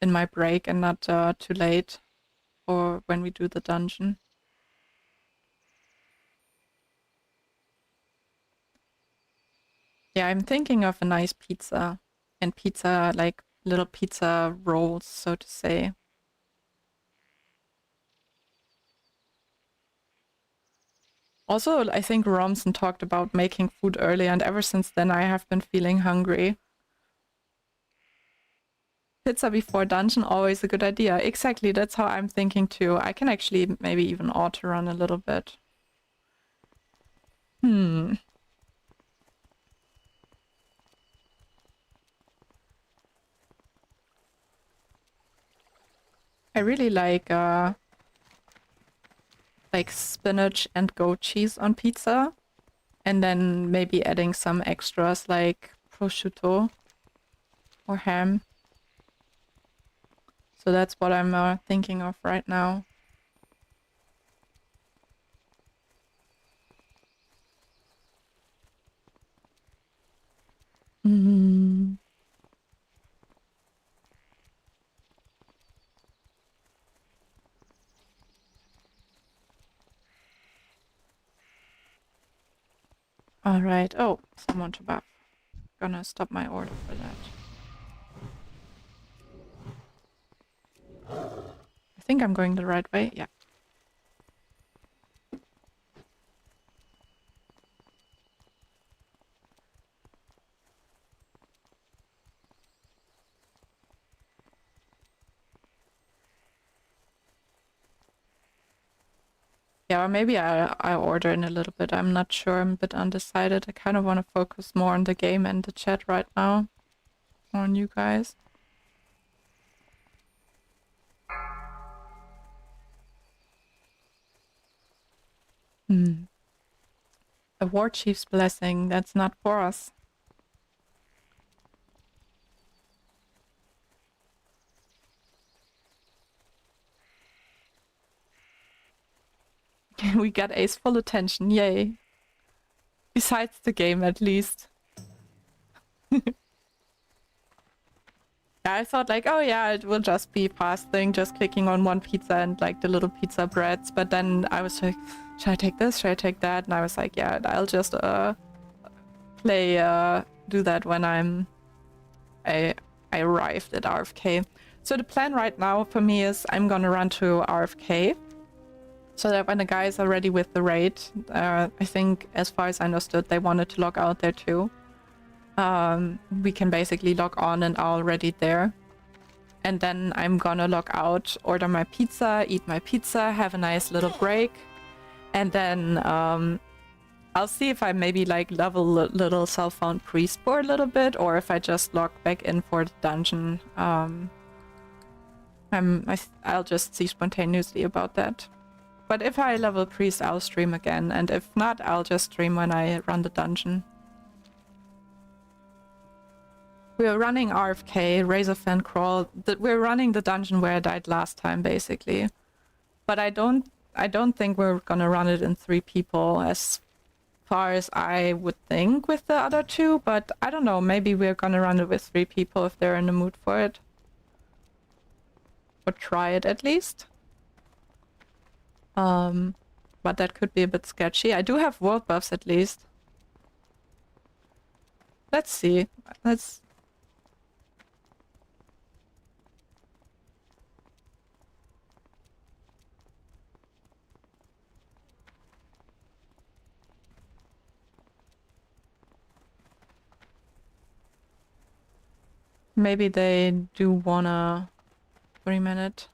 in my break and not too late, or when we do the dungeon. Yeah, I'm thinking of a nice pizza, and pizza, like little pizza rolls, so to say. Also, I think Romson talked about making food earlier, and ever since then I have been feeling hungry. Pizza before dungeon, always a good idea. Exactly, that's how I'm thinking too. I can actually maybe even auto-run a little bit. Hmm. I really like spinach and goat cheese on pizza, and then maybe adding some extras like prosciutto or ham. So that's what I'm thinking of right now. Mm. All right. Oh, someone to buff. Gonna stop my order for that. I think I'm going the right way. Yeah. Yeah, or maybe I order in a little bit. I'm not sure. I'm a bit undecided. I kind of want to focus more on the game and the chat right now. More on you guys. Hmm. A war chief's blessing. That's not for us. We got Ace full attention. Yay. Besides the game, at least. Yeah, I thought like, oh yeah, it will just be fast thing, just clicking on one pizza and like the little pizza breads. But then I was like, should I take this? Should I take that? And I was like, yeah, I'll just do that when I arrived at RFK. So the plan right now for me is I'm gonna run to RFK, so that when the guys are ready with the raid, I think as far as I understood, they wanted to log out there too. We can basically log on and are already there. And then I'm gonna log out, order my pizza, eat my pizza, have a nice little break. And then I'll see if I maybe like level little self-found priest for a little bit, or if I just log back in for the dungeon. I'll just see spontaneously about that. But if I level priest, I'll stream again. And if not, I'll just stream when I run the dungeon. We're running RFK, Razorfen Kraul. We're running the dungeon where I died last time, basically. But I don't think we're gonna run it in 3 people as far as I would think with the other 2. But I don't know, maybe we're gonna run it with 3 people if they're in the mood for it. Or try it at least. But that could be a bit sketchy. I do have world buffs at least. Let's see. Maybe they do wanna 3-minute.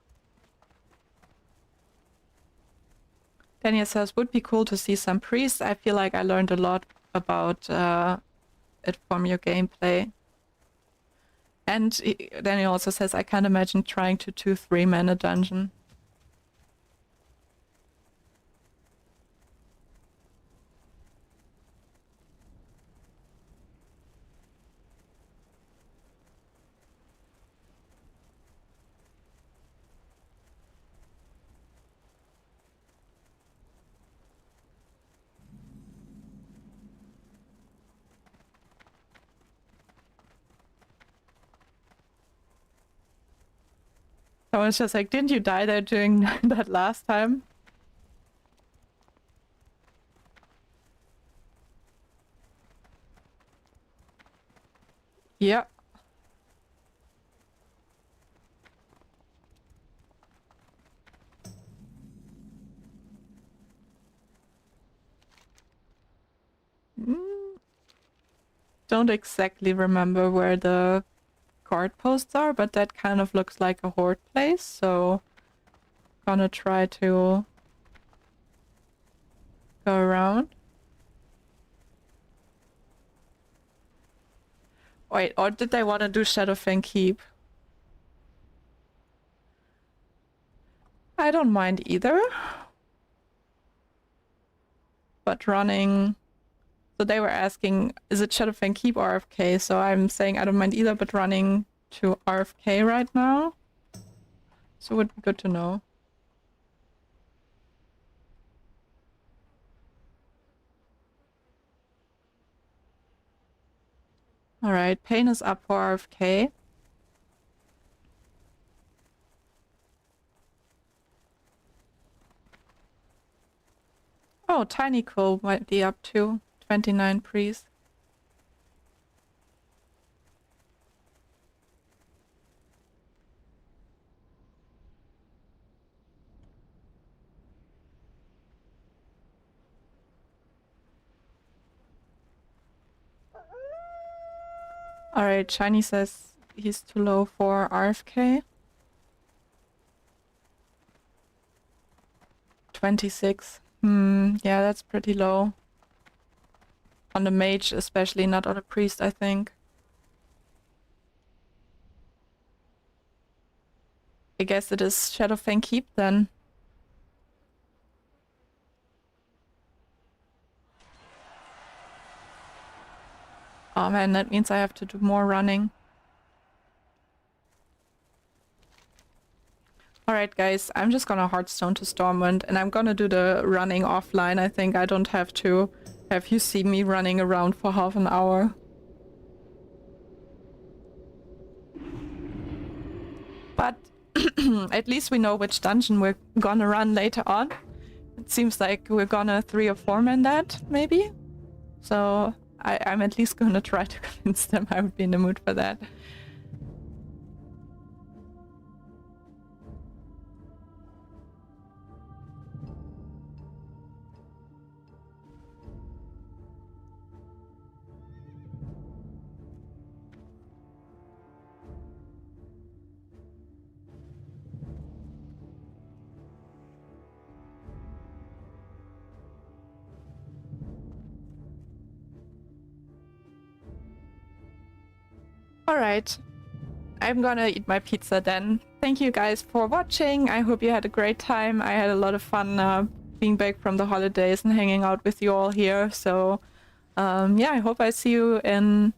Daniel says, would be cool to see some priests. I feel like I learned a lot about it from your gameplay. And Daniel also says, I can't imagine trying to do 3-man a dungeon. Someone's just like, didn't you die there during that last time? Yeah. Don't exactly remember where the guard posts are, but that kind of looks like a horde place, so gonna try to go around. Wait, or did they want to do Shadowfang Keep? I don't mind either. But running... So they were asking, is it Shadowfang Keep or RFK? So I'm saying I don't mind either, but running to RFK right now. So it would be good to know. Alright, Pain is up for RFK. Oh, Tiny Cool might be up too. 29 priest. Alright, Shiny says he's too low for RFK. 26. Yeah, that's pretty low. On the mage, especially, not on a priest, I think. I guess it is Shadowfang Keep then. Oh man, that means I have to do more running. Alright guys, I'm just gonna Hearthstone to Stormwind and I'm gonna do the running offline. I think I don't have to have you see me running around for half an hour. But at least we know which dungeon we're gonna run later on. It seems like we're gonna 3 or 4 man that, maybe? So I'm at least gonna try to convince them I would be in the mood for that. Alright, I'm gonna eat my pizza then. Thank you guys for watching. I hope you had a great time. I had a lot of fun being back from the holidays and hanging out with you all here. So yeah, I hope I see you in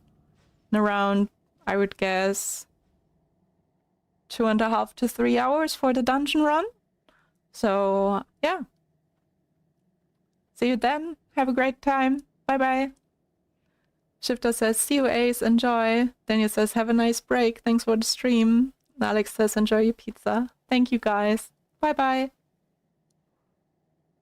around, I would guess, 2.5 to 3 hours for the dungeon run. So yeah, see you then. Have a great time. Bye bye. Shifter says, see you Ace, enjoy. Daniel says, have a nice break. Thanks for the stream. Alex says, enjoy your pizza. Thank you guys. Bye bye.